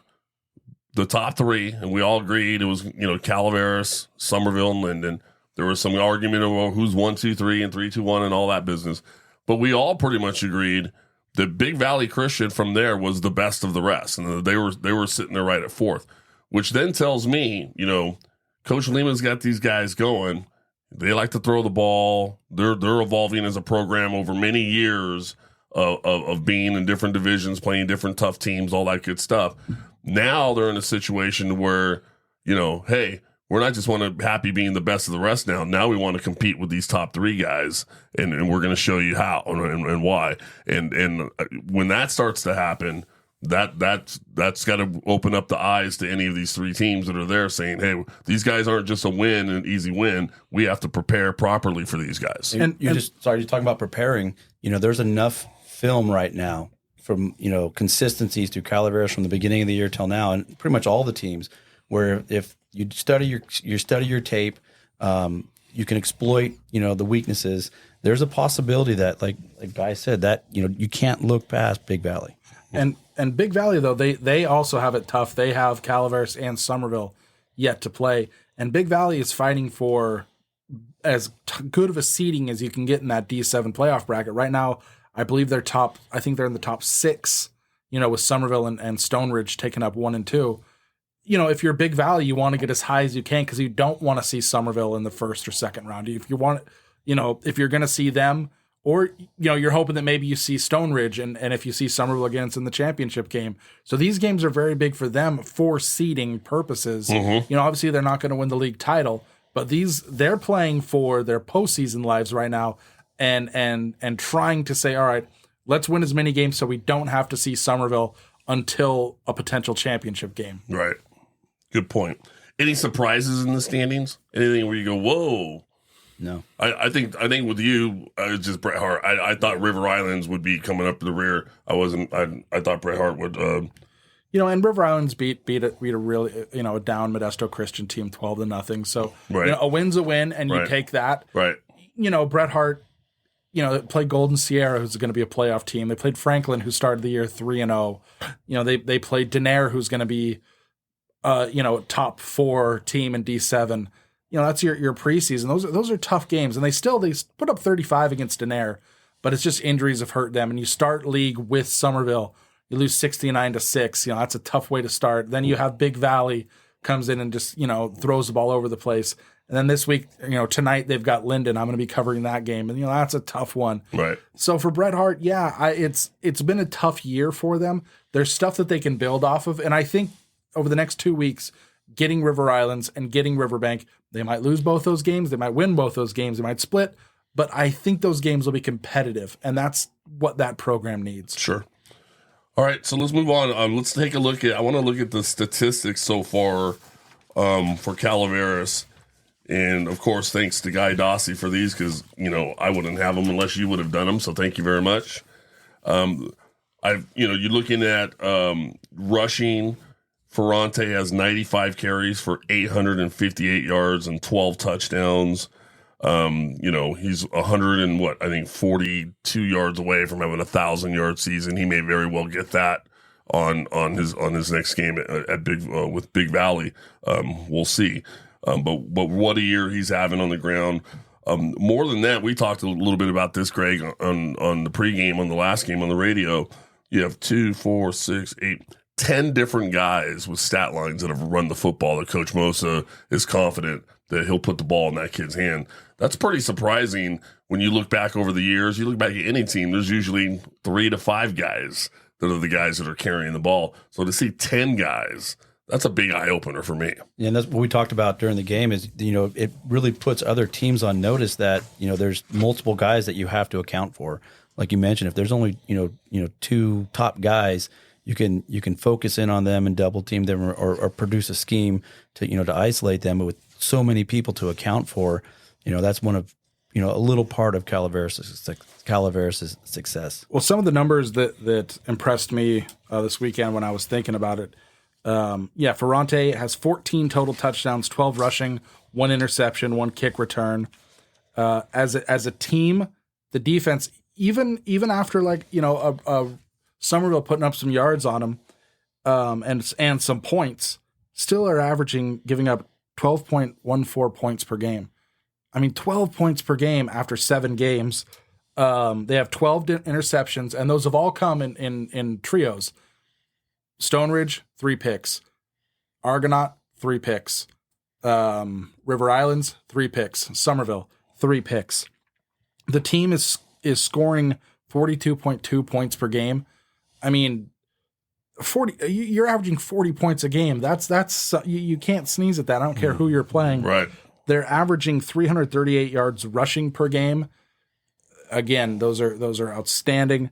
the top 3, and we all agreed it was, you know, Calaveras, Summerville, and Linden. There was some argument over who's 1, 2, 3, and 3, 2, 1, and all that business. But we all pretty much agreed that Big Valley Christian from there was the best of the rest, and they were sitting there right at 4th, which then tells me, you know, Coach Lehman's got these guys going. They like to throw the ball. They're evolving as a program over many years of being in different divisions, playing different tough teams, all that good stuff. Now they're in a situation where, you know, hey, we're not just happy being the best of the rest now. Now we want to compete with these top 3 guys, and we're going to show you how and why. And when that starts to happen, that's got to open up the eyes to any of these 3 teams that are there saying, hey, these guys aren't just a win, an easy win. We have to prepare properly for these guys. And you're talking about preparing. You know, there's enough film right now from, you know, consistencies through Calaveras from the beginning of the year till now, and pretty much all the teams, where if you study your tape, you can exploit, you know, the weaknesses there's a possibility that, like Guy said, that you can't look past Big Valley. And Big Valley, though, they also have it tough. They have Calaveras and Summerville yet to play, and Big Valley is fighting for as good of a seeding as you can get in that D7 playoff bracket right now. I believe they're top. I think they're in the top 6. With Summerville and Stone Ridge taking up 1 and 2. If you're Big Valley, you want to get as high as you can because you don't want to see Summerville in the first or second round. If you want, if you're going to see them, or you're hoping that maybe you see Stone Ridge, and if you see Summerville again, it's in the championship game. So these games are very big for them for seeding purposes. Obviously they're not going to win the league title, but they're playing for their postseason lives right now, and trying to say, all right, let's win as many games so we don't have to see Summerville until a potential championship game. Right. Good point. Any surprises in the standings? Anything where you go, whoa? No. I think with you, it's just Bret Hart. I thought River Islands would be coming up to the rear. I thought Bret Hart would. And River Islands beat a really a down Modesto Christian team 12-0. So right. A win's a win, and you take that. Right. Bret Hart. They played Golden Sierra, who's going to be a playoff team. They played Franklin, who started the year 3-0. They played Denair, who's going to be, top 4 team in D7. That's your preseason. Those are tough games, and they put up 35 against Denair, but it's just injuries have hurt them. And you start league with Summerville, you lose 69-6. That's a tough way to start. Then you have Big Valley comes in and just throws the ball over the place. And then this week, tonight they've got Linden. I'm going to be covering that game, and that's a tough one. Right. So for Bret Hart, it's been a tough year for them. There's stuff that they can build off of, and I think over the next 2 weeks, getting River Islands and getting Riverbank, they might lose both those games, they might win both those games, they might split, but I think those games will be competitive, and that's what that program needs. Sure. All right, so let's move on. Let's take a look at. I want to look at the statistics so far for Calaveras. And, of course, thanks to Guy Dossi for these because, I wouldn't have them unless you would have done them. So thank you very much. You're looking at rushing. Ferrante has 95 carries for 858 yards and 12 touchdowns. He's 42 yards away from having a 1,000-yard season. He may very well get that on his next game with Big Valley. We'll see. But what a year he's having on the ground. More than that, we talked a little bit about this, Greg, on the pregame, on the last game on the radio. You have 2, 4, 6, 8, 10 different guys with stat lines that have run the football that Coach Mosa is confident that he'll put the ball in that kid's hand. That's pretty surprising when you look back over the years. You look back at any team, there's usually 3 to 5 guys that are the guys that are carrying the ball. So to see 10 guys, that's a big eye-opener for me. Yeah, and that's what we talked about during the game is, it really puts other teams on notice that, there's multiple guys that you have to account for. Like you mentioned, if there's only, 2 top guys, you can focus in on them and double team them or produce a scheme to isolate them. But with so many people to account for, that's one of, a little part of Calaveras' success. Well, some of the numbers that impressed me this weekend when I was thinking about it, Ferrante has 14 total touchdowns, 12 rushing, 1 interception, 1 kick return. As a team, the defense, even after a Summerville putting up some yards on them, and some points, still are giving up 12.14 points per game. 12 points per game after 7 games. They have 12 interceptions, and those have all come in trios. Stone Ridge, 3 picks. Argonaut, 3 picks. River Islands, 3 picks. Summerville, 3 picks. The team is scoring 42.2 points per game. 40. You're averaging 40 points a game. That's you can't sneeze at that. I don't care who you're playing. Right. They're averaging 338 yards rushing per game. Again, those are outstanding.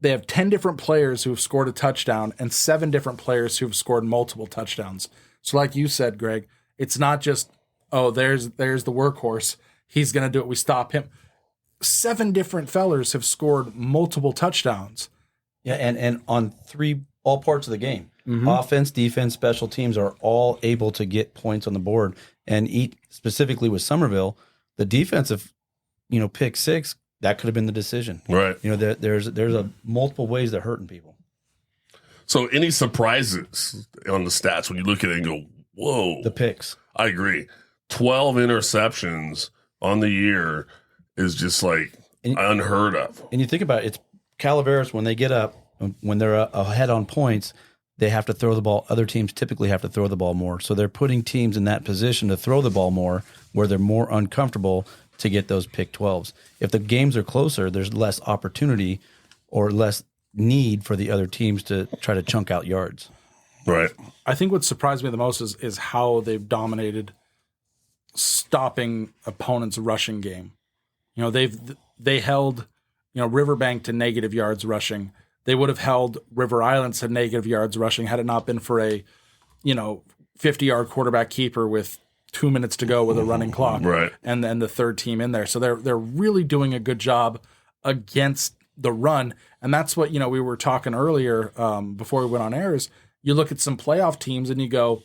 They have 10 different players who have scored a touchdown and 7 different players who have scored multiple touchdowns. So like you said, Greg, it's not just, there's the workhorse. He's going to do it. We stop him. 7 different fellers have scored multiple touchdowns. Yeah, and on all parts of the game. Mm-hmm. Offense, defense, special teams are all able to get points on the board. And specifically with Summerville, the defensive pick six, that could have been the decision. Right. There's a multiple ways they're hurting people. So any surprises on the stats when you look at it and go, whoa? The picks. I agree. 12 interceptions on the year is just like unheard of. And you think about it, it's Calaveras, when they get up, when they're ahead on points, they have to throw the ball. Other teams typically have to throw the ball more. So they're putting teams in that position to throw the ball more where they're more uncomfortable to get those pick 12s. If the games are closer, there's less opportunity or less need for the other teams to try to chunk out yards. Right. I think what surprised me the most is how they've dominated stopping opponents' rushing game. They held Riverbank to negative yards rushing. They would have held River Islands to negative yards rushing had it not been for a 50-yard quarterback keeper with 2 minutes to go with a running clock, right? And then the third team in there. So they're really doing a good job against the run, and that's what we were talking earlier before we went on air. Is you look at some playoff teams and you go,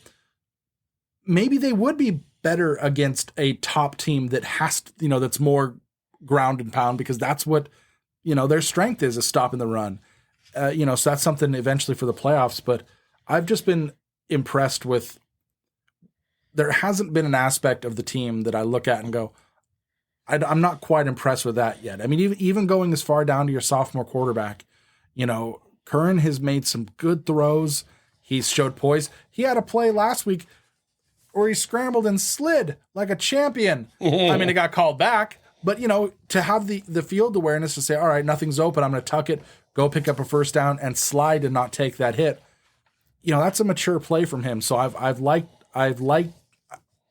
maybe they would be better against a top team that has to, that's more ground and pound, because that's what their strength is stopping the run. So that's something eventually for the playoffs. But I've just been impressed with. There hasn't been an aspect of the team that I look at and go, I'm not quite impressed with that yet. I mean, even going as far down to your sophomore quarterback, Curran has made some good throws. He's showed poise. He had a play last week where he scrambled and slid like a champion. I mean, it got called back, but to have the field awareness to say, all right, nothing's open, I'm going to tuck it, go pick up a first down and slide and not take that hit. That's a mature play from him. So I've liked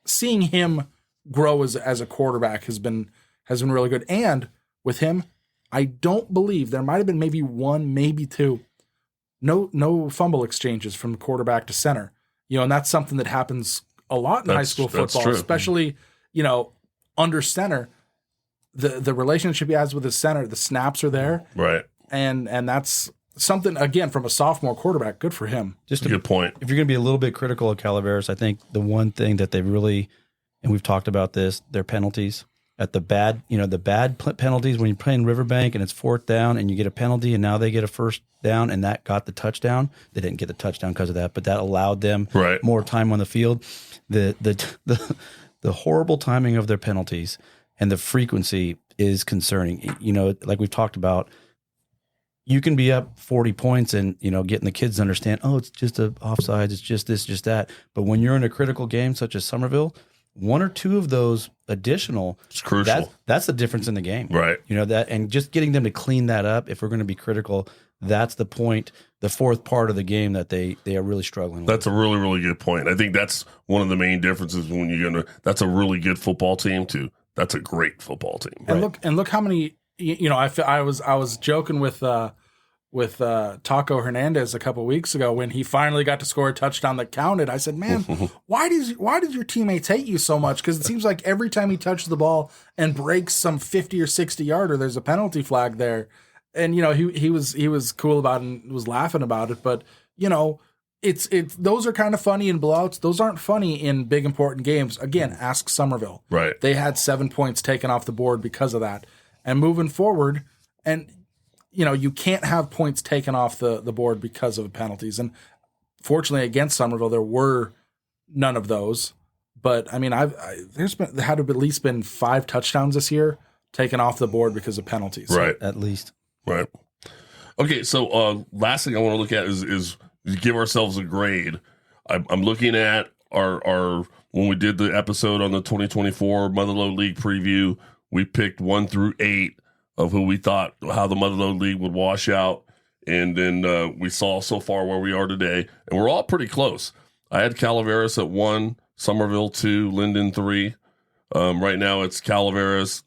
seeing him grow as a quarterback has been really good. And with him, I don't believe there might have been maybe one, maybe two, no fumble exchanges from quarterback to center. And that's something that happens a lot in high school football, especially under center. The relationship he has with his center, the snaps are there, right? And that's something, again, from a sophomore quarterback. Good for him. Just a good point. If you're going to be a little bit critical of Calaveras, I think the one thing that they really, and we've talked about this, their penalties. At the bad penalties when you're playing Riverbank and it's fourth down and you get a penalty and now they get a first down and that got the touchdown. They didn't get the touchdown because of that, but that allowed them more time on the field. The horrible timing of their penalties and the frequency is concerning. Like we've talked about, you can be up 40 points and, getting the kids to understand, it's just a offsides, it's just this, just that. But when you're in a critical game such as Summerville, one or two of those additional, it's crucial. That's the difference in the game. Right. That, and just getting them to clean that up, if we're going to be critical, that's the point, the fourth part of the game that they are really struggling with. That's a really, really good point. I think that's one of the main differences when you're going to, that's a really good football team too. That's a great football team. And look how many, I was joking with Taco Hernandez a couple weeks ago when he finally got to score a touchdown that counted. I said, man, why did your teammates hate you so much? Because it seems like every time he touches the ball and breaks some 50 or 60 yarder, there's a penalty flag there. And he was cool about it and was laughing about it. But it's those are kind of funny in blowouts. Those aren't funny in big important games. Again, ask Summerville. Right. They had 7 points taken off the board because of that. And moving forward, and you can't have points taken off the board because of penalties. And fortunately against Summerville, there were none of those. But I mean, there had to have at least been 5 touchdowns this year taken off the board because of penalties. Right. At least. Right. Okay. So last thing I want to look at is give ourselves a grade. I'm looking at our when we did the episode on the 2024 Motherlode League preview, we picked 1 through 8 of who we thought how the Motherlode League would wash out. And then we saw so far where we are today, and we're all pretty close. I had Calaveras at 1, Summerville 2, Linden 3. Right now it's Calaveras.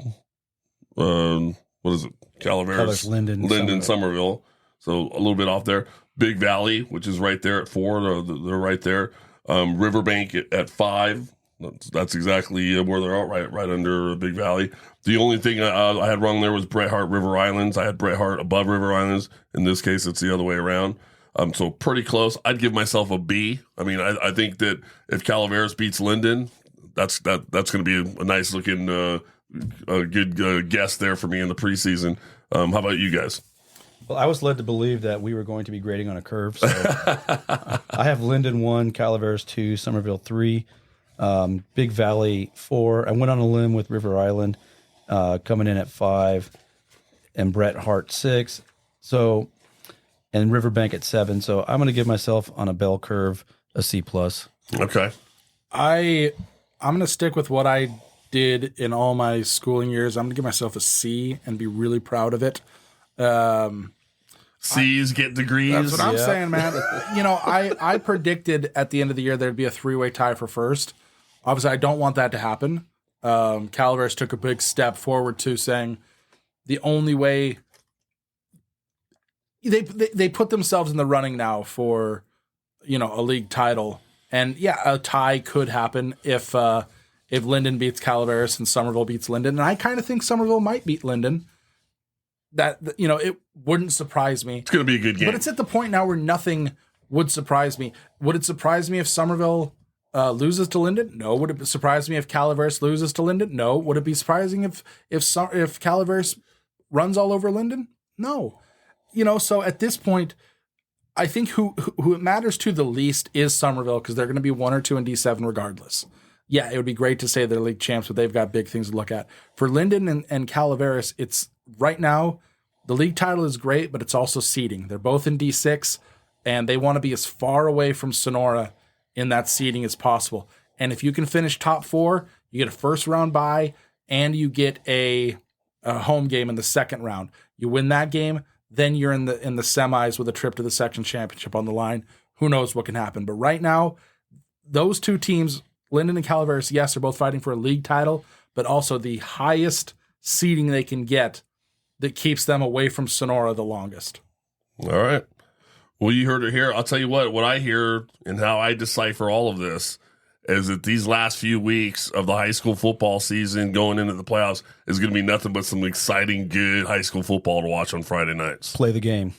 What is it? Calaveras, Linden, Summerville. So a little bit off there. Big Valley, which is right there at 4. They're right there. Riverbank at 5. That's exactly where they're at, right under Big Valley. The only thing I had wrong there was Bret Harte River Islands. I had Bret Harte above River Islands. In this case, it's the other way around. So pretty close. I'd give myself a B. I mean, I think that if Calaveras beats Linden, that's going to be a nice looking guest there for me in the preseason. How about you guys? Well, I was led to believe that we were going to be grading on a curve. So I have Linden 1, Calaveras 2, Summerville 3, Big Valley 4. I went on a limb with River Island coming in at 5, and Bret Hart 6. So, and Riverbank at 7. So I'm going to give myself on a bell curve a C+. Okay. I'm going to stick with what I did in all my schooling years. I'm going to give myself a C and be really proud of it. C's get degrees. That's what I'm saying, man. I predicted at the end of the year there'd be a 3-way tie for first. Obviously, I don't want that to happen. Calaveras took a big step forward to saying the only way they put themselves in the running now for, a league title. And yeah, a tie could happen if Linden beats Calaveras and Summerville beats Linden. And I kind of think Summerville might beat Linden. That, it wouldn't surprise me. It's going to be a good game. But it's at the point now where nothing would surprise me. Would it surprise me if Summerville loses to Linden? No. Would it surprise me if Calaveras loses to Linden? No. Would it be surprising if Calaveras runs all over Linden? No. So at this point, I think who it matters to the least is Summerville, because they're going to be 1 or 2 in D7 regardless. Yeah, it would be great to say they're league champs, but they've got big things to look at. For Linden and Calaveras, it's right now, the league title is great, but it's also seeding. They're both in D6, and they want to be as far away from Sonora in that seeding as possible. And if you can finish top 4, you get a first round bye, and you get a home game in the second round. You win that game, then you're in the semis with a trip to the section championship on the line. Who knows what can happen? But right now, those two teams, Linden and Calaveras, yes, are both fighting for a league title, but also the highest seeding they can get that keeps them away from Sonora the longest. All right. Well, you heard it here. I'll tell you what I hear and how I decipher all of this is that these last few weeks of the high school football season going into the playoffs is going to be nothing but some exciting, good high school football to watch on Friday nights. Play the game.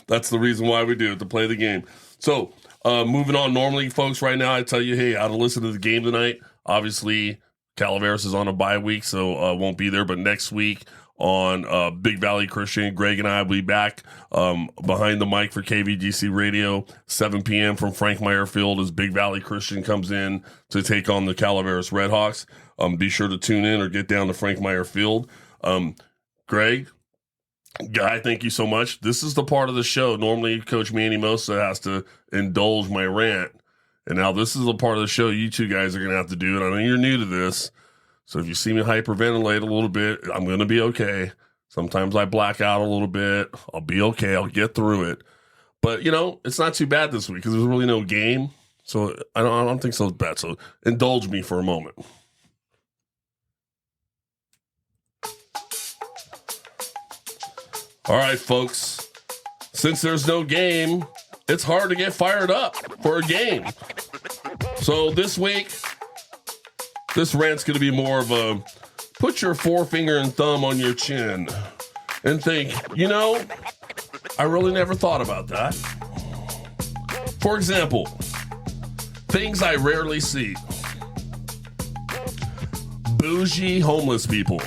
That's the reason why we do it, to play the game. So, moving on, normally, folks, right now, I tell you, hey, how to listen to the game tonight. Obviously, Calaveras is on a bye week, so won't be there. But next week on Big Valley Christian, Greg and I will be back behind the mic for KVGC Radio, 7 p.m. from Frank Meyer Field as Big Valley Christian comes in to take on the Calaveras Redhawks. Be sure to tune in or get down to Frank Meyer Field. Greg, Guy, thank you so much. This is the part of the show. Normally, Coach Manny Mosa has to indulge my rant. And now this is the part of the show you two guys are going to have to do. And I know you're new to this. So if you see me hyperventilate a little bit, I'm going to be okay. Sometimes I black out a little bit. I'll be okay. I'll get through it. But, it's not too bad this week because there's really no game. So I don't think so bad. So indulge me for a moment. All right, folks. Since there's no game, it's hard to get fired up for a game. So this week, this rant's going to be more of a put your forefinger and thumb on your chin and think, I really never thought about that. For example, things I rarely see. Bougie homeless people.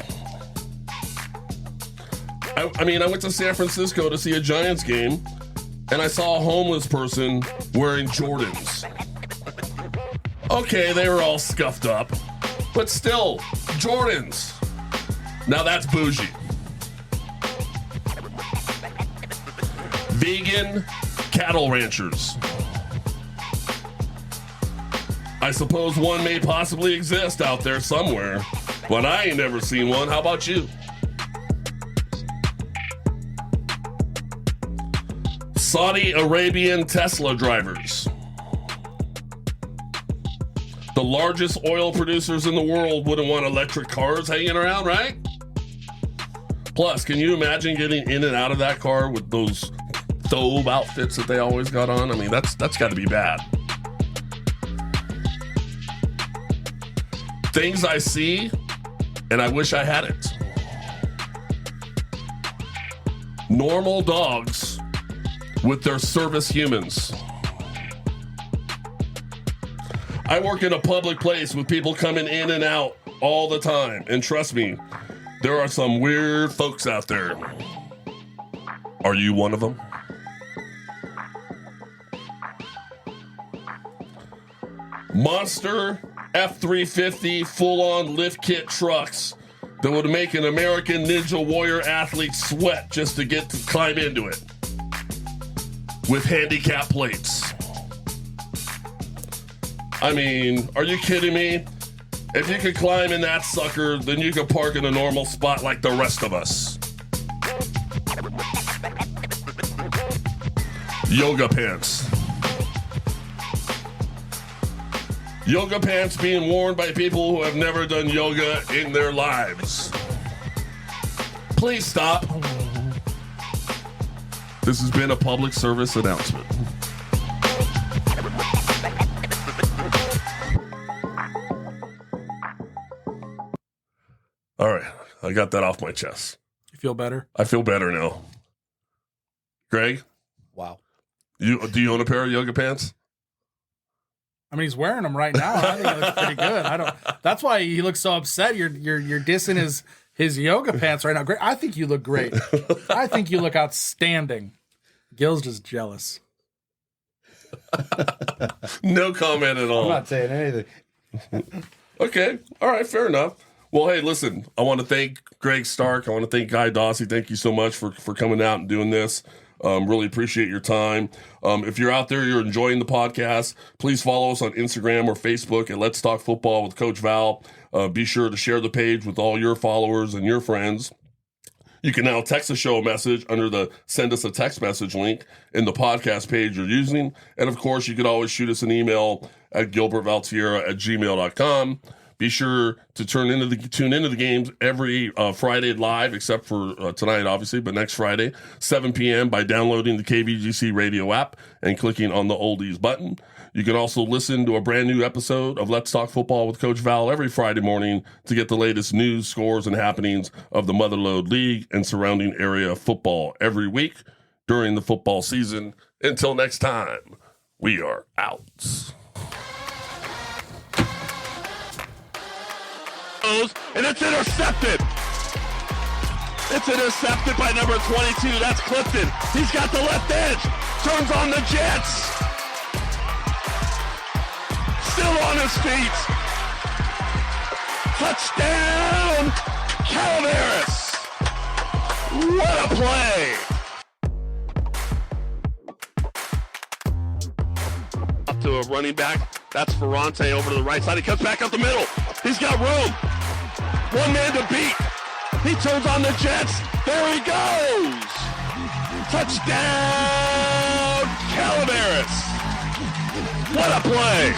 I went to San Francisco to see a Giants game, and I saw a homeless person wearing Jordans. Okay, they were all scuffed up, but still, Jordans. Now that's bougie. Vegan cattle ranchers. I suppose one may possibly exist out there somewhere, but I ain't never seen one. How about you? Saudi Arabian Tesla drivers. The largest oil producers in the world wouldn't want electric cars hanging around, right? Plus, can you imagine getting in and out of that car with those thobe outfits that they always got on? I mean, that's got to be bad. Things I see, and I wish I hadn't. Normal dogs with their service humans. I work in a public place with people coming in and out all the time. And trust me, there are some weird folks out there. Are you one of them? Monster F-350 full-on lift kit trucks that would make an American Ninja Warrior athlete sweat just to get to climb into it. With handicap plates. I mean, are you kidding me? If you could climb in that sucker, then you could park in a normal spot like the rest of us. Yoga pants. Yoga pants being worn by people who have never done yoga in their lives. Please stop. This has been a public service announcement. All right, I got that off my chest. You feel better? I feel better now. Greg? Wow. Do you own a pair of yoga pants? I mean, he's wearing them right now. I think he looks pretty good. That's why he looks so upset. You're dissing his yoga pants right now. Great. I think you look great. I think you look outstanding. Gil's just jealous. No comment at all. I'm not saying anything. Okay. All right. Fair enough. Well, hey, listen, I want to thank Greg Stark. I want to thank Guy Dossi. Thank you so much for coming out and doing this. Really appreciate your time. If you're out there, you're enjoying the podcast, please follow us on Instagram or Facebook at Let's Talk Football with Coach Val. Be sure to share the page with all your followers and your friends. You can now text the show a message under the send us a text message link in the podcast page you're using. And of course, you can always shoot us an email at gilbertvaltierra@gmail.com. Be sure to tune into the games every Friday live, except for tonight, obviously, but next Friday, 7 p.m. by downloading the KVGC radio app and clicking on the Oldies button. You can also listen to a brand new episode of Let's Talk Football with Coach Val every Friday morning to get the latest news, scores, and happenings of the Motherlode League and surrounding area football every week during the football season. Until next time, we are out. And it's intercepted. It's intercepted by number 22. That's Clifton. He's got the left edge. Turns on the Jets. Still on his feet. Touchdown, Calaveras. What a play. Up to a running back. That's Ferrante over to the right side. He cuts back up the middle. He's got room. One man to beat. He turns on the Jets. There he goes. Touchdown, Calaveras. What a play.